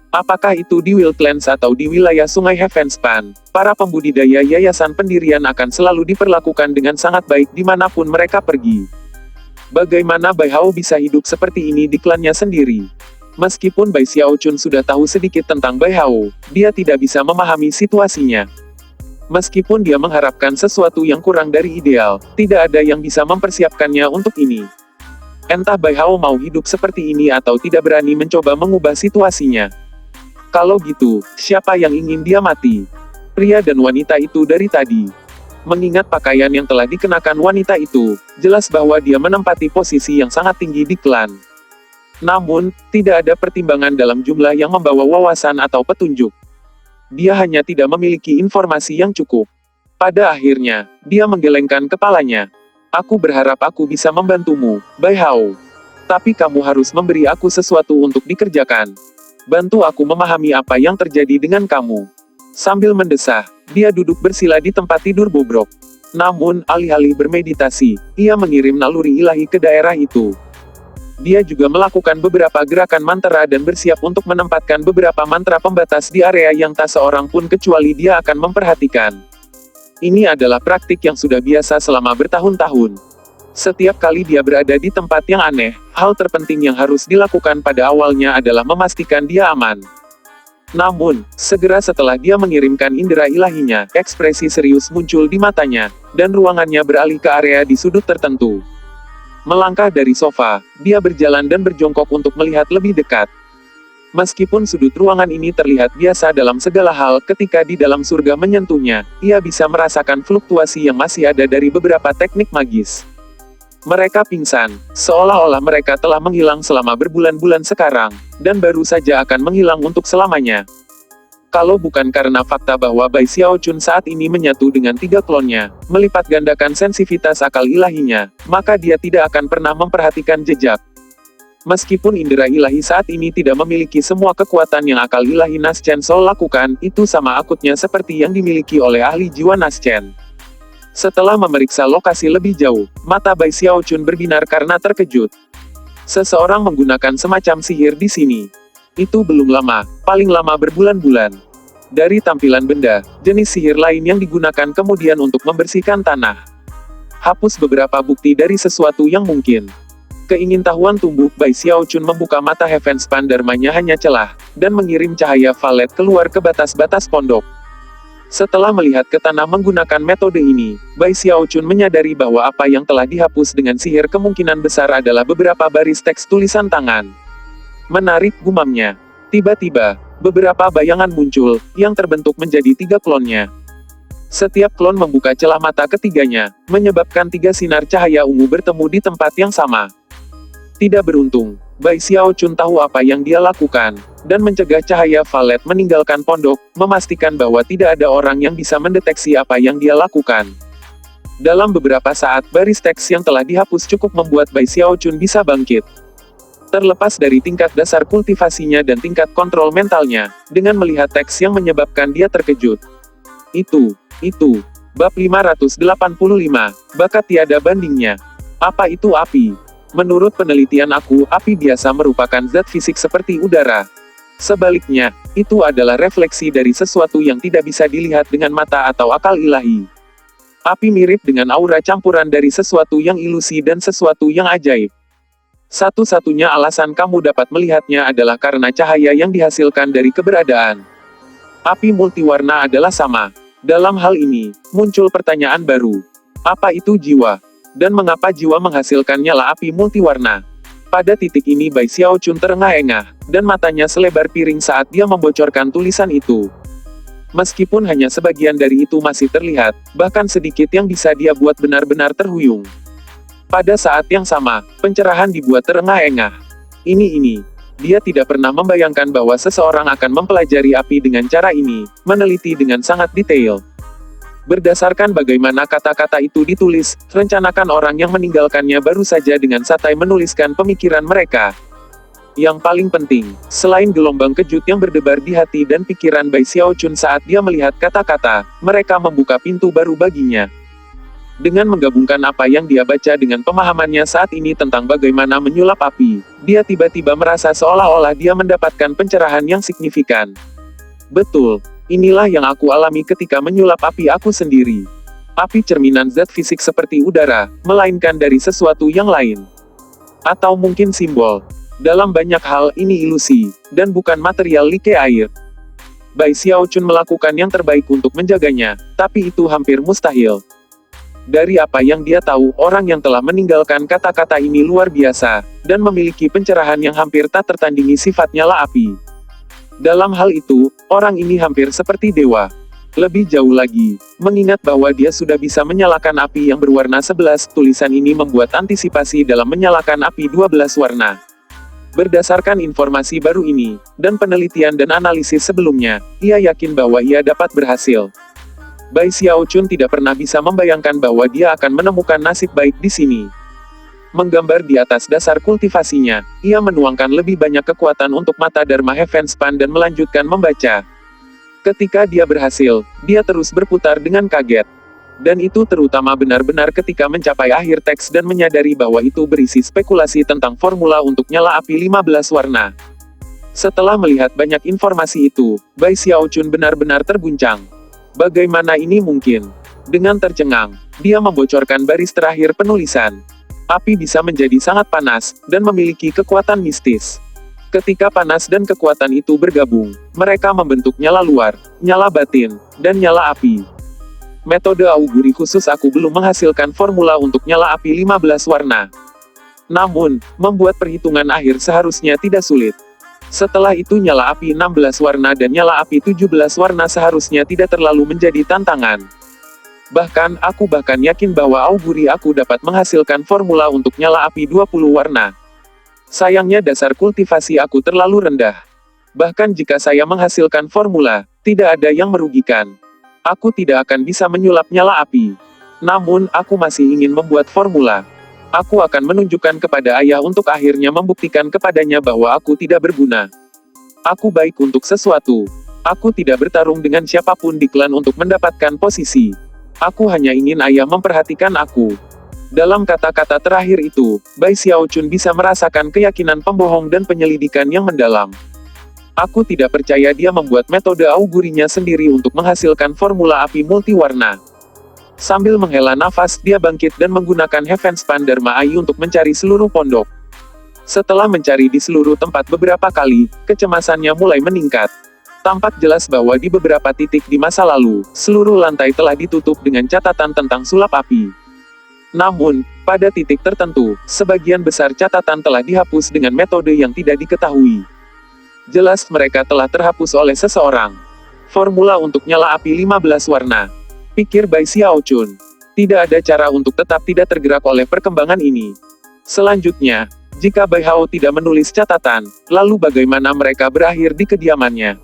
Apakah itu di Wildlands atau di wilayah Sungai Heavenspan, para pembudidaya yayasan pendirian akan selalu diperlakukan dengan sangat baik dimanapun mereka pergi. Bagaimana Bai Hao bisa hidup seperti ini di klannya sendiri? Meskipun Bai Xiaochun sudah tahu sedikit tentang Bai Hao, dia tidak bisa memahami situasinya. Meskipun dia mengharapkan sesuatu yang kurang dari ideal, tidak ada yang bisa mempersiapkannya untuk ini. Entah Bai Hao mau hidup seperti ini atau tidak berani mencoba mengubah situasinya. Kalau gitu, siapa yang ingin dia mati? Pria dan wanita itu dari tadi. Mengingat pakaian yang telah dikenakan wanita itu, jelas bahwa dia menempati posisi yang sangat tinggi di klan. Namun, tidak ada pertimbangan dalam jumlah yang membawa wawasan atau petunjuk. Dia hanya tidak memiliki informasi yang cukup. Pada akhirnya, dia menggelengkan kepalanya. Aku berharap aku bisa membantumu, Bai Hao. Tapi kamu harus memberi aku sesuatu untuk dikerjakan. Bantu aku memahami apa yang terjadi dengan kamu. Sambil mendesah, dia duduk bersila di tempat tidur bobrok. Namun, alih-alih bermeditasi, ia mengirim naluri ilahi ke daerah itu. Dia juga melakukan beberapa gerakan mantra dan bersiap untuk menempatkan beberapa mantra pembatas di area yang tak seorang pun kecuali dia akan memperhatikan. Ini adalah praktik yang sudah biasa selama bertahun-tahun. Setiap kali dia berada di tempat yang aneh, hal terpenting yang harus dilakukan pada awalnya adalah memastikan dia aman. Namun, segera setelah dia mengirimkan indera ilahinya, ekspresi serius muncul di matanya, dan ruangannya beralih ke area di sudut tertentu. Melangkah dari sofa, dia berjalan dan berjongkok untuk melihat lebih dekat. Meskipun sudut ruangan ini terlihat biasa dalam segala hal, ketika di dalam surga menyentuhnya, ia bisa merasakan fluktuasi yang masih ada dari beberapa teknik magis. Mereka pingsan, seolah-olah mereka telah menghilang selama berbulan-bulan sekarang, dan baru saja akan menghilang untuk selamanya. Kalau bukan karena fakta bahwa Bai Xiaochun saat ini menyatu dengan 3 klonnya, melipat gandakan sensitivitas akal ilahinya, maka dia tidak akan pernah memperhatikan jejak. Meskipun indera ilahi saat ini tidak memiliki semua kekuatan yang akal ilahi Naschen Soul lakukan, itu sama akutnya seperti yang dimiliki oleh ahli jiwa Naschen. Setelah memeriksa lokasi lebih jauh, mata Bai Xiaochun berbinar karena terkejut. Seseorang menggunakan semacam sihir di sini. Itu belum lama, paling lama berbulan-bulan. Dari tampilan benda, jenis sihir lain yang digunakan kemudian untuk membersihkan tanah. Hapus beberapa bukti dari sesuatu yang mungkin. Keingintahuan tumbuh, Bai Xiaochun membuka mata Heavenspan Dharmanya hanya celah, dan mengirim cahaya valet keluar ke batas-batas pondok. Setelah melihat ke tanah menggunakan metode ini, Bai Xiaochun menyadari bahwa apa yang telah dihapus dengan sihir kemungkinan besar adalah beberapa baris teks tulisan tangan. Menarik, gumamnya. Tiba-tiba, beberapa bayangan muncul, yang terbentuk menjadi 3 klonnya. Setiap klon membuka celah mata ketiganya, menyebabkan 3 sinar cahaya ungu bertemu di tempat yang sama. Tidak beruntung, Bai Xiaochun tahu apa yang dia lakukan, dan mencegah cahaya valet meninggalkan pondok, memastikan bahwa tidak ada orang yang bisa mendeteksi apa yang dia lakukan. Dalam beberapa saat, baris teks yang telah dihapus cukup membuat Bai Xiaochun bisa bangkit. Terlepas dari tingkat dasar kultivasinya dan tingkat kontrol mentalnya, dengan melihat teks yang menyebabkan dia terkejut. Itu, bab 585, bakat tiada bandingnya. Apa itu api? Menurut penelitian aku, api biasa merupakan zat fisik seperti udara. Sebaliknya, itu adalah refleksi dari sesuatu yang tidak bisa dilihat dengan mata atau akal ilahi. Api mirip dengan aura campuran dari sesuatu yang ilusi dan sesuatu yang ajaib. Satu-satunya alasan kamu dapat melihatnya adalah karena cahaya yang dihasilkan dari keberadaan. Api multiwarna adalah sama. Dalam hal ini, muncul pertanyaan baru. Apa itu jiwa? Dan mengapa jiwa menghasilkan nyala api multiwarna? Pada titik ini Bai Xiaochun terengah-engah, dan matanya selebar piring saat dia membocorkan tulisan itu. Meskipun hanya sebagian dari itu masih terlihat, bahkan sedikit yang bisa dia buat benar-benar terhuyung. Pada saat yang sama, pencerahan dibuat terengah-engah. Ini. Dia tidak pernah membayangkan bahwa seseorang akan mempelajari api dengan cara ini, meneliti dengan sangat detail. Berdasarkan bagaimana kata-kata itu ditulis, rencanakan orang yang meninggalkannya baru saja dengan santai menuliskan pemikiran mereka. Yang paling penting, selain gelombang kejut yang berdebar di hati dan pikiran Bai Xiaochun saat dia melihat kata-kata, mereka membuka pintu baru baginya. Dengan menggabungkan apa yang dia baca dengan pemahamannya saat ini tentang bagaimana menyulap api, dia tiba-tiba merasa seolah-olah dia mendapatkan pencerahan yang signifikan. Betul, inilah yang aku alami ketika menyulap api aku sendiri. Api cerminan zat fisik seperti udara, melainkan dari sesuatu yang lain. Atau mungkin simbol. Dalam banyak hal ini ilusi, dan bukan material like air. Bai Xiaochun melakukan yang terbaik untuk menjaganya, tapi itu hampir mustahil. Dari apa yang dia tahu, orang yang telah meninggalkan kata-kata ini luar biasa, dan memiliki pencerahan yang hampir tak tertandingi sifat nyala api. Dalam hal itu, orang ini hampir seperti dewa. Lebih jauh lagi, mengingat bahwa dia sudah bisa menyalakan api yang berwarna 11, tulisan ini membuat antisipasi dalam menyalakan api 12 warna. Berdasarkan informasi baru ini, dan penelitian dan analisis sebelumnya, ia yakin bahwa ia dapat berhasil. Bai Xiaochun tidak pernah bisa membayangkan bahwa dia akan menemukan nasib baik di sini. Menggambar di atas dasar kultivasinya, ia menuangkan lebih banyak kekuatan untuk mata Dharma Heaven Span dan melanjutkan membaca. Ketika dia berhasil, dia terus berputar dengan kaget. Dan itu terutama benar-benar ketika mencapai akhir teks dan menyadari bahwa itu berisi spekulasi tentang formula untuk nyala api 15 warna. Setelah melihat banyak informasi itu, Bai Xiaochun benar-benar terguncang. Bagaimana ini mungkin? Dengan tercengang, dia membocorkan baris terakhir penulisan. Api bisa menjadi sangat panas, dan memiliki kekuatan mistis. Ketika panas dan kekuatan itu bergabung, mereka membentuk nyala luar, nyala batin, dan nyala api. Metode auguri khusus aku belum menghasilkan formula untuk nyala api 15 warna. Namun, membuat perhitungan akhir seharusnya tidak sulit. Setelah itu nyala api 16 warna dan nyala api 17 warna seharusnya tidak terlalu menjadi tantangan. Bahkan aku yakin bahwa auguri aku dapat menghasilkan formula untuk nyala api 20 warna. Sayangnya dasar kultivasi aku terlalu rendah. Bahkan jika saya menghasilkan formula, tidak ada yang merugikan. Aku tidak akan bisa menyulap nyala api. Namun, aku masih ingin membuat formula. Aku akan menunjukkan kepada ayah untuk akhirnya membuktikan kepadanya bahwa aku tidak berguna. Aku baik untuk sesuatu. Aku tidak bertarung dengan siapapun di klan untuk mendapatkan posisi. Aku hanya ingin ayah memperhatikan aku. Dalam kata-kata terakhir itu, Bai Xiaochun bisa merasakan keyakinan pembohong dan penyelidikan yang mendalam. Aku tidak percaya dia membuat metode augurinya sendiri untuk menghasilkan formula api multiwarna. Sambil menghela nafas, dia bangkit dan menggunakan Heaven Span Dharma Ai untuk mencari seluruh pondok. Setelah mencari di seluruh tempat beberapa kali, kecemasannya mulai meningkat. Tampak jelas bahwa di beberapa titik di masa lalu, seluruh lantai telah ditutup dengan catatan tentang sulap api. Namun, pada titik tertentu, sebagian besar catatan telah dihapus dengan metode yang tidak diketahui. Jelas mereka telah terhapus oleh seseorang. Formula untuk nyala api 15 warna. Pikir Bai Xiaochun. Tidak ada cara untuk tetap tidak tergerak oleh perkembangan ini. Selanjutnya, jika Bai Hao tidak menulis catatan, lalu bagaimana mereka berakhir di kediamannya?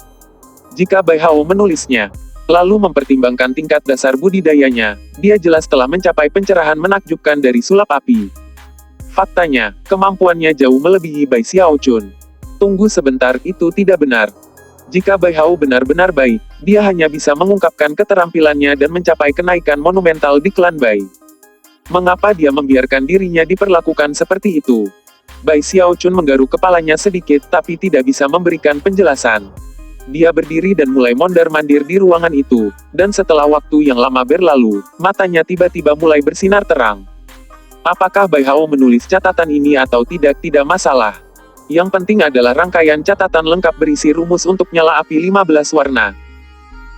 Jika Bai Hao menulisnya, lalu mempertimbangkan tingkat dasar budidayanya, dia jelas telah mencapai pencerahan menakjubkan dari sulap api. Faktanya, kemampuannya jauh melebihi Bai Xiaochun. Tunggu sebentar, itu tidak benar. Jika Bai Hao benar-benar baik, dia hanya bisa mengungkapkan keterampilannya dan mencapai kenaikan monumental di klan Bai. Mengapa dia membiarkan dirinya diperlakukan seperti itu? Bai Xiaochun menggaruk kepalanya sedikit tapi tidak bisa memberikan penjelasan. Dia berdiri dan mulai mondar-mandir di ruangan itu, dan setelah waktu yang lama berlalu, matanya tiba-tiba mulai bersinar terang. Apakah Bai Hao menulis catatan ini atau tidak masalah. Yang penting adalah rangkaian catatan lengkap berisi rumus untuk nyala api 15 warna.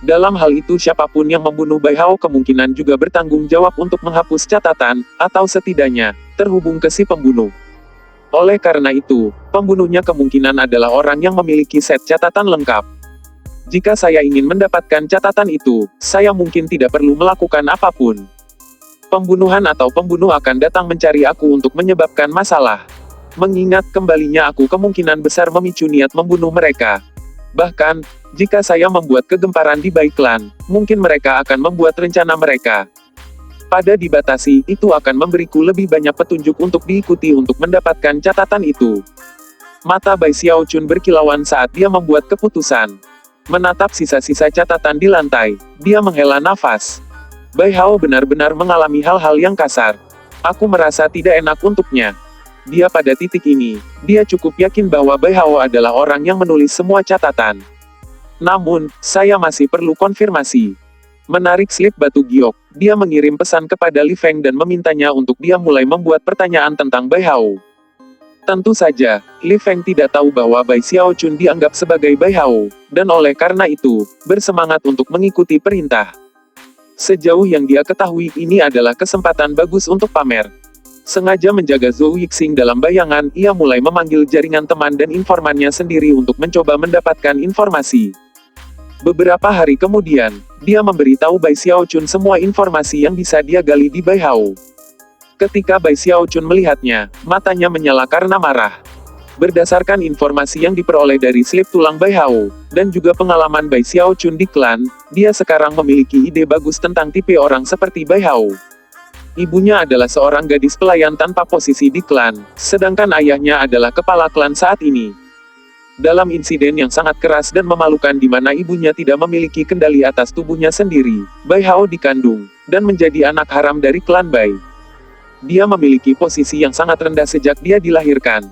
Dalam hal itu siapapun yang membunuh Bai Hao kemungkinan juga bertanggung jawab untuk menghapus catatan, atau setidaknya, terhubung ke si pembunuh. Oleh karena itu, pembunuhnya kemungkinan adalah orang yang memiliki set catatan lengkap. Jika saya ingin mendapatkan catatan itu, saya mungkin tidak perlu melakukan apapun. Pembunuhan atau pembunuh akan datang mencari aku untuk menyebabkan masalah. Mengingat kembalinya aku kemungkinan besar memicu niat membunuh mereka. Bahkan, jika saya membuat kegemparan di Bai Clan, mungkin mereka akan membuat rencana mereka. Pada dibatasi, itu akan memberiku lebih banyak petunjuk untuk diikuti untuk mendapatkan catatan itu. Mata Bai Xiaochun berkilauan saat dia membuat keputusan. Menatap sisa-sisa catatan di lantai, dia menghela nafas. Bai Hao benar-benar mengalami hal-hal yang kasar. Aku merasa tidak enak untuknya. Dia pada titik ini, dia cukup yakin bahwa Bai Hao adalah orang yang menulis semua catatan. Namun, saya masih perlu konfirmasi. Menarik slip batu giok, dia mengirim pesan kepada Li Feng dan memintanya untuk dia mulai membuat pertanyaan tentang Bai Hao. Tentu saja, Li Feng tidak tahu bahwa Bai Xiaochun dianggap sebagai Bai Hao, dan oleh karena itu, bersemangat untuk mengikuti perintah. Sejauh yang dia ketahui ini adalah kesempatan bagus untuk pamer. Sengaja menjaga Zhou Yixing dalam bayangan, ia mulai memanggil jaringan teman dan informannya sendiri untuk mencoba mendapatkan informasi. Beberapa hari kemudian, dia memberitahu Bai Xiaochun semua informasi yang bisa dia gali di Bai Hao. Ketika Bai Xiaochun melihatnya, matanya menyala karena marah. Berdasarkan informasi yang diperoleh dari slip tulang Bai Hao, dan juga pengalaman Bai Xiaochun di klan, dia sekarang memiliki ide bagus tentang tipe orang seperti Bai Hao. Ibunya adalah seorang gadis pelayan tanpa posisi di klan, sedangkan ayahnya adalah kepala klan saat ini. Dalam insiden yang sangat keras dan memalukan di mana ibunya tidak memiliki kendali atas tubuhnya sendiri, Bai Hao dikandung, dan menjadi anak haram dari klan Bai. Dia memiliki posisi yang sangat rendah sejak dia dilahirkan.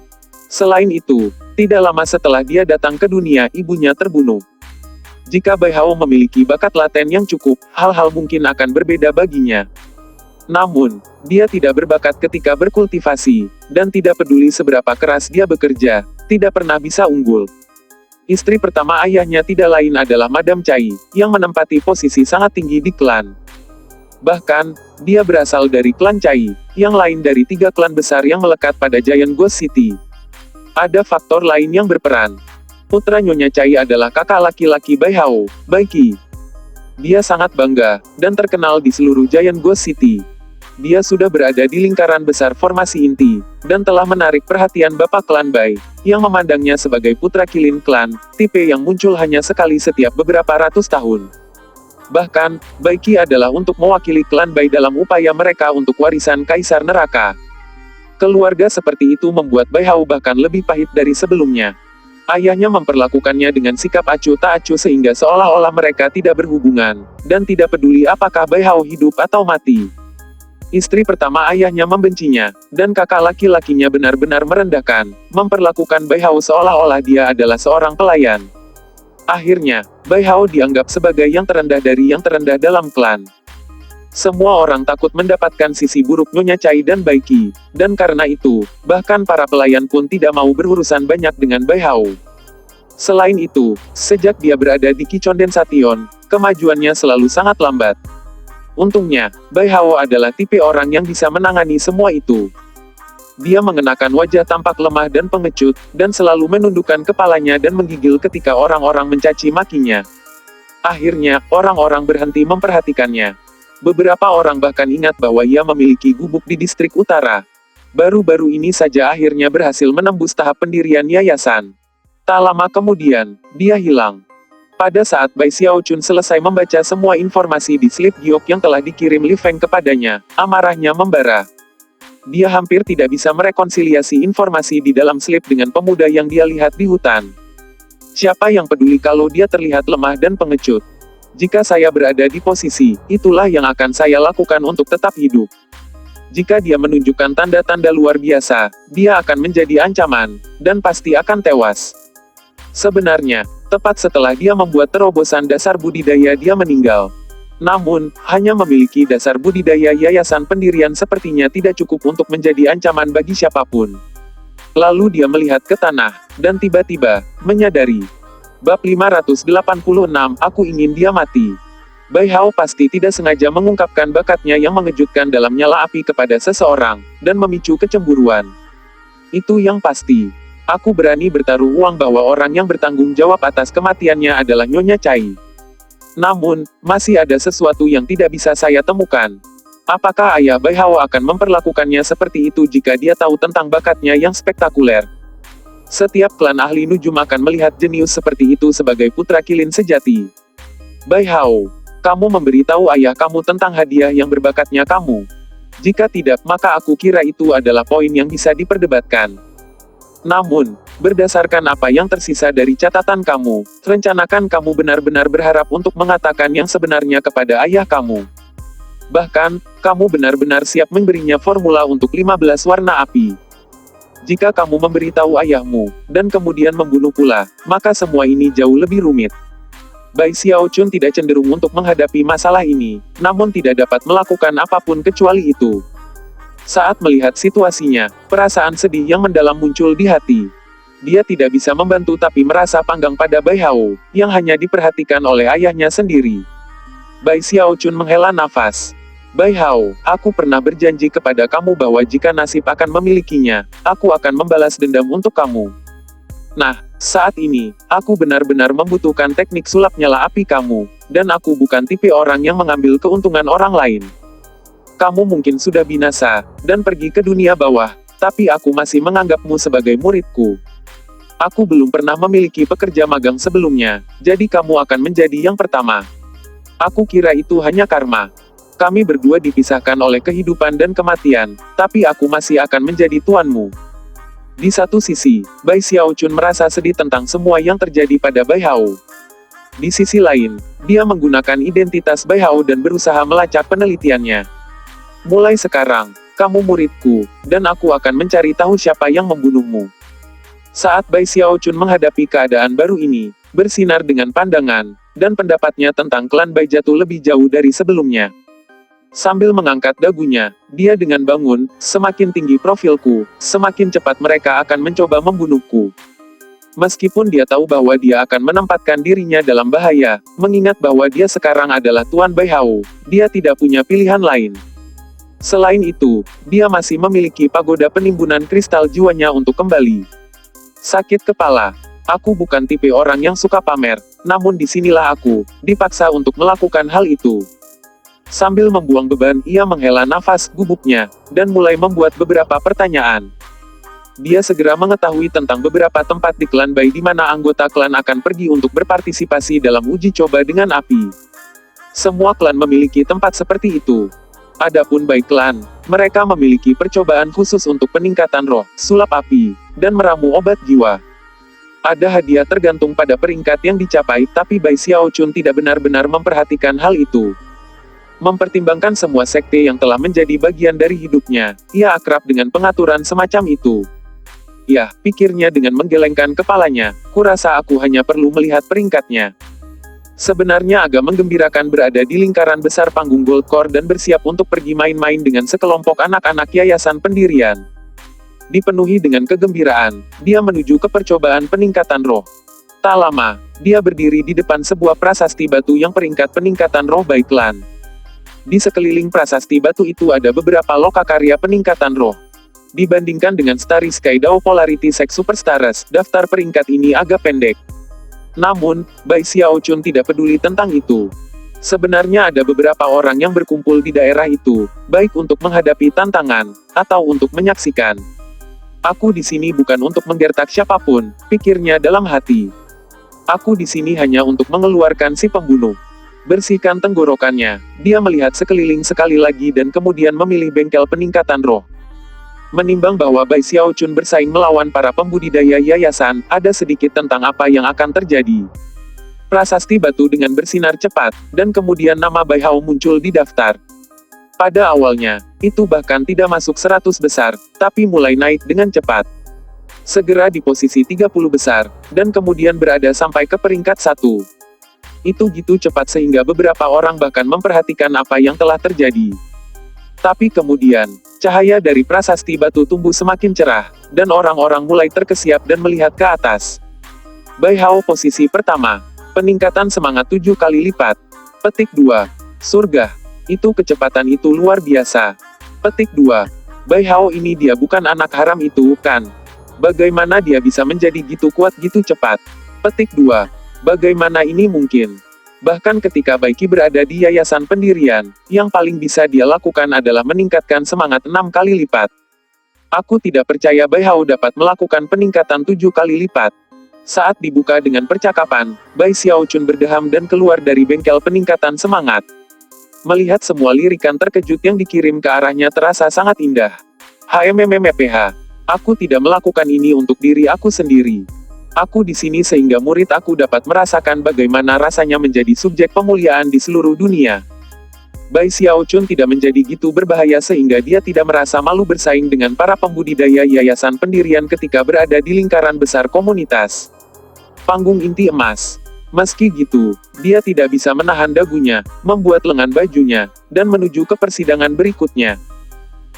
Selain itu, tidak lama setelah dia datang ke dunia, ibunya terbunuh. Jika Bai Hao memiliki bakat laten yang cukup, hal-hal mungkin akan berbeda baginya. Namun, dia tidak berbakat ketika berkultivasi, dan tidak peduli seberapa keras dia bekerja, tidak pernah bisa unggul. Istri pertama ayahnya tidak lain adalah Madam Chai, yang menempati posisi sangat tinggi di klan. Bahkan, dia berasal dari klan Chai, yang lain dari 3 klan besar yang melekat pada Giant Ghost City. Ada faktor lain yang berperan. Putra Nyonya Chai adalah kakak laki-laki Bai Hao, Bai Qi. Dia sangat bangga, dan terkenal di seluruh Giant Ghost City. Dia sudah berada di lingkaran besar formasi inti, dan telah menarik perhatian bapak klan Bai, yang memandangnya sebagai putra kilin klan, tipe yang muncul hanya sekali setiap beberapa ratus tahun. Bahkan, Bai Qi adalah untuk mewakili klan Bai dalam upaya mereka untuk warisan Kaisar Neraka. Keluarga seperti itu membuat Bai Hao bahkan lebih pahit dari sebelumnya. Ayahnya memperlakukannya dengan sikap acuh tak acuh sehingga seolah-olah mereka tidak berhubungan, dan tidak peduli apakah Bai Hao hidup atau mati. Istri pertama ayahnya membencinya, dan kakak laki-lakinya benar-benar merendahkan, memperlakukan Bai Hao seolah-olah dia adalah seorang pelayan. Akhirnya, Bai Hao dianggap sebagai yang terendah dari yang terendah dalam klan. Semua orang takut mendapatkan sisi buruk Nyonya Chai dan Bai Qi, dan karena itu, bahkan para pelayan pun tidak mau berurusan banyak dengan Bai Hao. Selain itu, sejak dia berada di Qi Condensation, kemajuannya selalu sangat lambat. Untungnya, Bai Hao adalah tipe orang yang bisa menangani semua itu. Dia mengenakan wajah tampak lemah dan pengecut, dan selalu menundukkan kepalanya dan menggigil ketika orang-orang mencaci makinya. Akhirnya, orang-orang berhenti memperhatikannya. Beberapa orang bahkan ingat bahwa ia memiliki gubuk di distrik utara. Baru-baru ini saja akhirnya berhasil menembus tahap pendirian yayasan. Tak lama kemudian, dia hilang. Pada saat Bai Xiaochun selesai membaca semua informasi di slip giok yang telah dikirim Li Feng kepadanya, amarahnya membara. Dia hampir tidak bisa merekonsiliasi informasi di dalam slip dengan pemuda yang dia lihat di hutan. Siapa yang peduli kalau dia terlihat lemah dan pengecut? Jika saya berada di posisi, itulah yang akan saya lakukan untuk tetap hidup. Jika dia menunjukkan tanda-tanda luar biasa, dia akan menjadi ancaman, dan pasti akan tewas. Sebenarnya, Tepat setelah dia membuat terobosan dasar budidaya dia meninggal. Namun, hanya memiliki dasar budidaya yayasan pendirian sepertinya tidak cukup untuk menjadi ancaman bagi siapapun. Lalu dia melihat ke tanah, dan tiba-tiba, menyadari. Bab 586, aku ingin dia mati. Bai Hao pasti tidak sengaja mengungkapkan bakatnya yang mengejutkan dalam nyala api kepada seseorang, dan memicu kecemburuan. Itu yang pasti. Aku berani bertaruh uang bahwa orang yang bertanggung jawab atas kematiannya adalah Nyonya Chai. Namun, masih ada sesuatu yang tidak bisa saya temukan. Apakah ayah Bai Hao akan memperlakukannya seperti itu jika dia tahu tentang bakatnya yang spektakuler? Setiap klan ahli nujum akan melihat jenius seperti itu sebagai putra kilin sejati. Bai Hao, kamu memberitahu ayah kamu tentang hadiah yang berbakatnya kamu. Jika tidak, maka aku kira itu adalah poin yang bisa diperdebatkan. Namun, berdasarkan apa yang tersisa dari catatan kamu, rencanakan kamu benar-benar berharap untuk mengatakan yang sebenarnya kepada ayah kamu. Bahkan, kamu benar-benar siap memberinya formula untuk 15 warna api. Jika kamu memberitahu ayahmu, dan kemudian membunuh pula, maka semua ini jauh lebih rumit. Bai Xiaochun tidak cenderung untuk menghadapi masalah ini, namun tidak dapat melakukan apapun kecuali itu. Saat melihat situasinya, perasaan sedih yang mendalam muncul di hati. Dia tidak bisa membantu tapi merasa panggang pada Bai Hao, yang hanya diperhatikan oleh ayahnya sendiri. Bai Xiaochun menghela nafas. Bai Hao, aku pernah berjanji kepada kamu bahwa jika nasib akan memilikinya, aku akan membalas dendam untuk kamu. Nah, saat ini, aku benar-benar membutuhkan teknik sulap nyala api kamu, dan aku bukan tipe orang yang mengambil keuntungan orang lain. Kamu mungkin sudah binasa, dan pergi ke dunia bawah, tapi aku masih menganggapmu sebagai muridku. Aku belum pernah memiliki pekerja magang sebelumnya, jadi kamu akan menjadi yang pertama. Aku kira itu hanya karma. Kami berdua dipisahkan oleh kehidupan dan kematian, tapi aku masih akan menjadi tuanmu. Di satu sisi, Bai Xiaochun merasa sedih tentang semua yang terjadi pada Bai Hao. Di sisi lain, dia menggunakan identitas Bai Hao dan berusaha melacak penelitiannya. Mulai sekarang, kamu muridku, dan aku akan mencari tahu siapa yang membunuhmu. Saat Bai Xiaochun menghadapi keadaan baru ini, bersinar dengan pandangan, dan pendapatnya tentang klan Bai jatuh lebih jauh dari sebelumnya. Sambil mengangkat dagunya, dia dengan bangun, semakin tinggi profilku, semakin cepat mereka akan mencoba membunuhku. Meskipun dia tahu bahwa dia akan menempatkan dirinya dalam bahaya, mengingat bahwa dia sekarang adalah Tuan Bai Hao, dia tidak punya pilihan lain. Selain itu, dia masih memiliki pagoda penimbunan kristal jiwanya untuk kembali. Sakit kepala. Aku bukan tipe orang yang suka pamer, namun disinilah aku, dipaksa untuk melakukan hal itu. Sambil membuang beban, ia menghela nafas gubuknya, dan mulai membuat beberapa pertanyaan. Dia segera mengetahui tentang beberapa tempat di klan Bai di mana anggota klan akan pergi untuk berpartisipasi dalam uji coba dengan api. Semua klan memiliki tempat seperti itu. Adapun Bai klan, mereka memiliki percobaan khusus untuk peningkatan roh, sulap api, dan meramu obat jiwa. Ada hadiah tergantung pada peringkat yang dicapai, tapi Bai Xiaochun tidak benar-benar memperhatikan hal itu. Mempertimbangkan semua sekte yang telah menjadi bagian dari hidupnya, ia akrab dengan pengaturan semacam itu. Ya, pikirnya dengan menggelengkan kepalanya, kurasa aku hanya perlu melihat peringkatnya. Sebenarnya agak menggembirakan berada di lingkaran besar panggung Gold Core dan bersiap untuk pergi main-main dengan sekelompok anak-anak yayasan pendirian. Dipenuhi dengan kegembiraan, dia menuju ke percobaan peningkatan roh. Tak lama, dia berdiri di depan sebuah prasasti batu yang peringkat peningkatan roh Bai Klan. Di sekeliling prasasti batu itu ada beberapa lokakarya peningkatan roh. Dibandingkan dengan Starry Sky Dao Polarity Sek Superstars, daftar peringkat ini agak pendek. Namun, Bai Xiaochun tidak peduli tentang itu. Sebenarnya ada beberapa orang yang berkumpul di daerah itu, baik untuk menghadapi tantangan, atau untuk menyaksikan. Aku di sini bukan untuk menggertak siapapun, pikirnya dalam hati. Aku di sini hanya untuk mengeluarkan si pembunuh. Bersihkan tenggorokannya, dia melihat sekeliling sekali lagi dan kemudian memilih bengkel peningkatan roh. Menimbang bahwa Bai Xiaochun bersaing melawan para pembudidaya yayasan, ada sedikit tentang apa yang akan terjadi. Prasasti batu dengan bersinar cepat, dan kemudian nama Bai Hao muncul di daftar. Pada awalnya, itu bahkan tidak masuk 100 besar, tapi mulai naik dengan cepat. segera di posisi 30 besar, dan kemudian berada sampai ke peringkat 1. Itu gitu cepat sehingga beberapa orang bahkan memperhatikan apa yang telah terjadi. Tapi kemudian, cahaya dari prasasti batu tumbuh semakin cerah, dan orang-orang mulai terkesiap dan melihat ke atas. Bai Hao posisi pertama. Peningkatan semangat 7 kali lipat. Petik 2. Surga. Itu kecepatan itu luar biasa. Petik 2. Bai Hao ini dia bukan anak haram itu, kan? Bagaimana dia bisa menjadi gitu kuat gitu cepat? Petik 2. Bagaimana ini mungkin? Bahkan ketika Bai Qi berada di yayasan pendirian, yang paling bisa dia lakukan adalah meningkatkan semangat 6 kali lipat. Aku tidak percaya Bai Hao dapat melakukan peningkatan 7 kali lipat. Saat dibuka dengan percakapan, Bai Xiaochun berdeham dan keluar dari bengkel peningkatan semangat. Melihat semua lirikan terkejut yang dikirim ke arahnya terasa sangat indah. HMMMPH. Aku tidak melakukan ini untuk diri aku sendiri. Aku di sini sehingga murid aku dapat merasakan bagaimana rasanya menjadi subjek pemuliaan di seluruh dunia. Bai Xiaochun tidak menjadi gitu berbahaya sehingga dia tidak merasa malu bersaing dengan para pembudidaya yayasan pendirian ketika berada di lingkaran besar komunitas. Panggung inti emas. Meski gitu, dia tidak bisa menahan dagunya, membuat lengan bajunya, dan menuju ke persidangan berikutnya.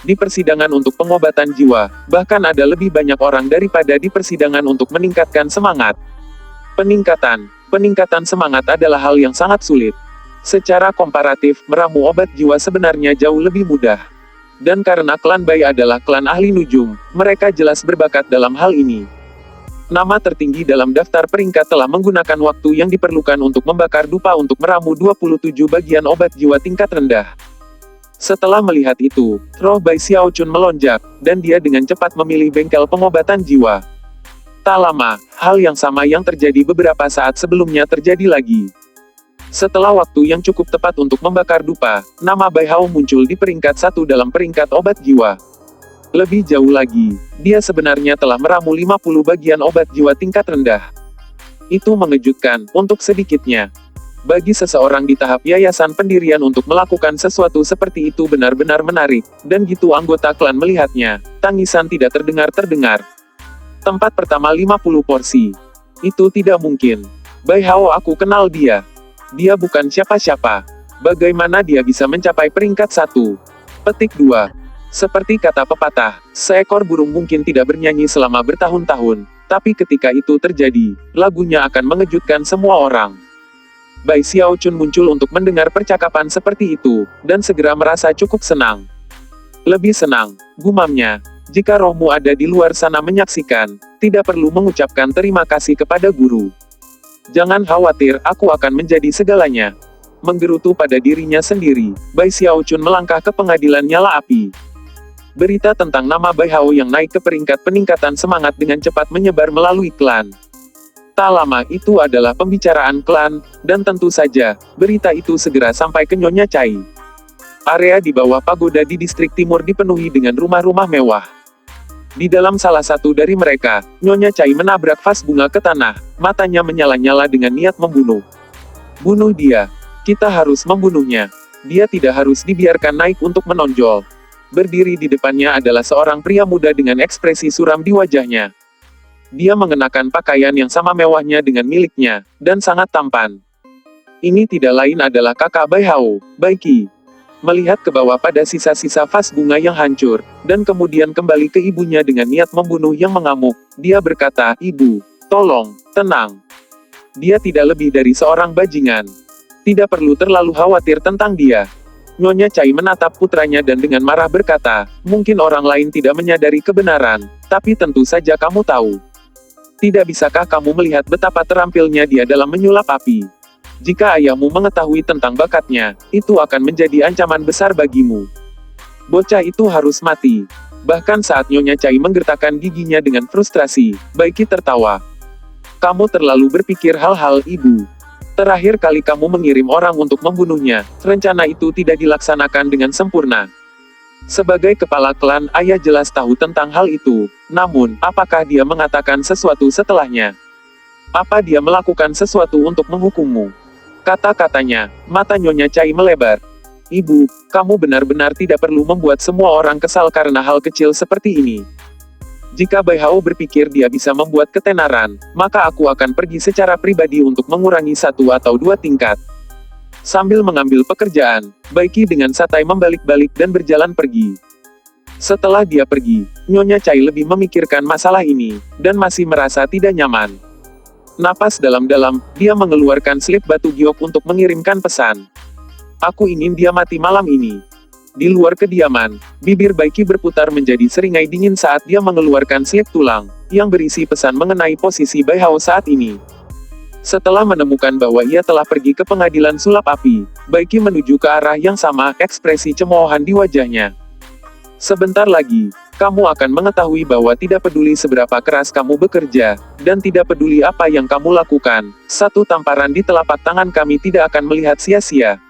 Di persidangan untuk pengobatan jiwa, bahkan ada lebih banyak orang daripada di persidangan untuk meningkatkan semangat. Peningkatan semangat adalah hal yang sangat sulit. Secara komparatif, meramu obat jiwa sebenarnya jauh lebih mudah. Dan karena klan Bai adalah klan ahli nujum, mereka jelas berbakat dalam hal ini. Nama tertinggi dalam daftar peringkat telah menggunakan waktu yang diperlukan untuk membakar dupa untuk meramu 27 bagian obat jiwa tingkat rendah. Setelah melihat itu, roh Bai Xiaochun melonjak, dan dia dengan cepat memilih bengkel pengobatan jiwa. Tak lama, hal yang sama yang terjadi beberapa saat sebelumnya terjadi lagi. Setelah waktu yang cukup tepat untuk membakar dupa, nama Bai Hao muncul di peringkat 1 dalam peringkat obat jiwa. Lebih jauh lagi, dia sebenarnya telah meramu 50 bagian obat jiwa tingkat rendah. Itu mengejutkan, untuk sedikitnya. Bagi seseorang di tahap yayasan pendirian untuk melakukan sesuatu seperti itu benar-benar menarik, dan gitu anggota klan melihatnya, tangisan tidak terdengar. Tempat pertama 50 porsi. Itu tidak mungkin. Bai Hao aku kenal dia. Dia bukan siapa-siapa. Bagaimana dia bisa mencapai peringkat 1? Petik 2. Seperti kata pepatah, seekor burung mungkin tidak bernyanyi selama bertahun-tahun, tapi ketika itu terjadi, lagunya akan mengejutkan semua orang. Bai Xiaochun muncul untuk mendengar percakapan seperti itu, dan segera merasa cukup senang. Lebih senang, gumamnya, jika rohmu ada di luar sana menyaksikan, tidak perlu mengucapkan terima kasih kepada guru. Jangan khawatir, aku akan menjadi segalanya. Menggerutu pada dirinya sendiri, Bai Xiaochun melangkah ke pengadilan nyala api. Berita tentang nama Bai Hao yang naik ke peringkat peningkatan semangat dengan cepat menyebar melalui klan. Tak lama itu adalah pembicaraan klan, dan tentu saja, berita itu segera sampai ke Nyonya Cai. Area di bawah pagoda di distrik timur dipenuhi dengan rumah-rumah mewah. Di dalam salah satu dari mereka, Nyonya Cai menabrak vas bunga ke tanah, matanya menyala-nyala dengan niat membunuh. Bunuh dia. Kita harus membunuhnya. Dia tidak harus dibiarkan naik untuk menonjol. Berdiri di depannya adalah seorang pria muda dengan ekspresi suram di wajahnya. Dia mengenakan pakaian yang sama mewahnya dengan miliknya, dan sangat tampan. Ini tidak lain adalah kakak Bai Hao, Bai Qi. Melihat ke bawah pada sisa-sisa vas bunga yang hancur, dan kemudian kembali ke ibunya dengan niat membunuh yang mengamuk, dia berkata, "Ibu, tolong, tenang. Dia tidak lebih dari seorang bajingan. Tidak perlu terlalu khawatir tentang dia." Nyonya Cai menatap putranya dan dengan marah berkata, "Mungkin orang lain tidak menyadari kebenaran, tapi tentu saja kamu tahu. Tidak bisakah kamu melihat betapa terampilnya dia dalam menyulap api? Jika ayahmu mengetahui tentang bakatnya, itu akan menjadi ancaman besar bagimu. Bocah itu harus mati." Bahkan saat Nyonya Cai menggertakkan giginya dengan frustrasi, Bai Qi tertawa. "Kamu terlalu berpikir hal-hal, Ibu. Terakhir kali kamu mengirim orang untuk membunuhnya, rencana itu tidak dilaksanakan dengan sempurna. Sebagai kepala klan, ayah jelas tahu tentang hal itu, namun, apakah dia mengatakan sesuatu setelahnya? Apa dia melakukan sesuatu untuk menghukummu?" Kata-katanya, mata Nyonya Cai melebar. "Ibu, kamu benar-benar tidak perlu membuat semua orang kesal karena hal kecil seperti ini. Jika Bai Hao berpikir dia bisa membuat ketenaran, maka aku akan pergi secara pribadi untuk mengurangi 1 atau 2 tingkat. Sambil mengambil pekerjaan, Bai Qi dengan santai membalik-balik dan berjalan pergi. Setelah dia pergi, Nyonya Chai lebih memikirkan masalah ini, dan masih merasa tidak nyaman. Napas dalam-dalam, dia mengeluarkan slip batu giok untuk mengirimkan pesan. Aku ingin dia mati malam ini. Di luar kediaman, bibir Bai Qi berputar menjadi seringai dingin saat dia mengeluarkan slip tulang, yang berisi pesan mengenai posisi Bai Hao saat ini. Setelah menemukan bahwa ia telah pergi ke pengadilan sulap api, Bai Qi menuju ke arah yang sama, ekspresi cemoohan di wajahnya. Sebentar lagi, kamu akan mengetahui bahwa tidak peduli seberapa keras kamu bekerja, dan tidak peduli apa yang kamu lakukan, 1 tamparan di telapak tangan kami tidak akan melihat sia-sia.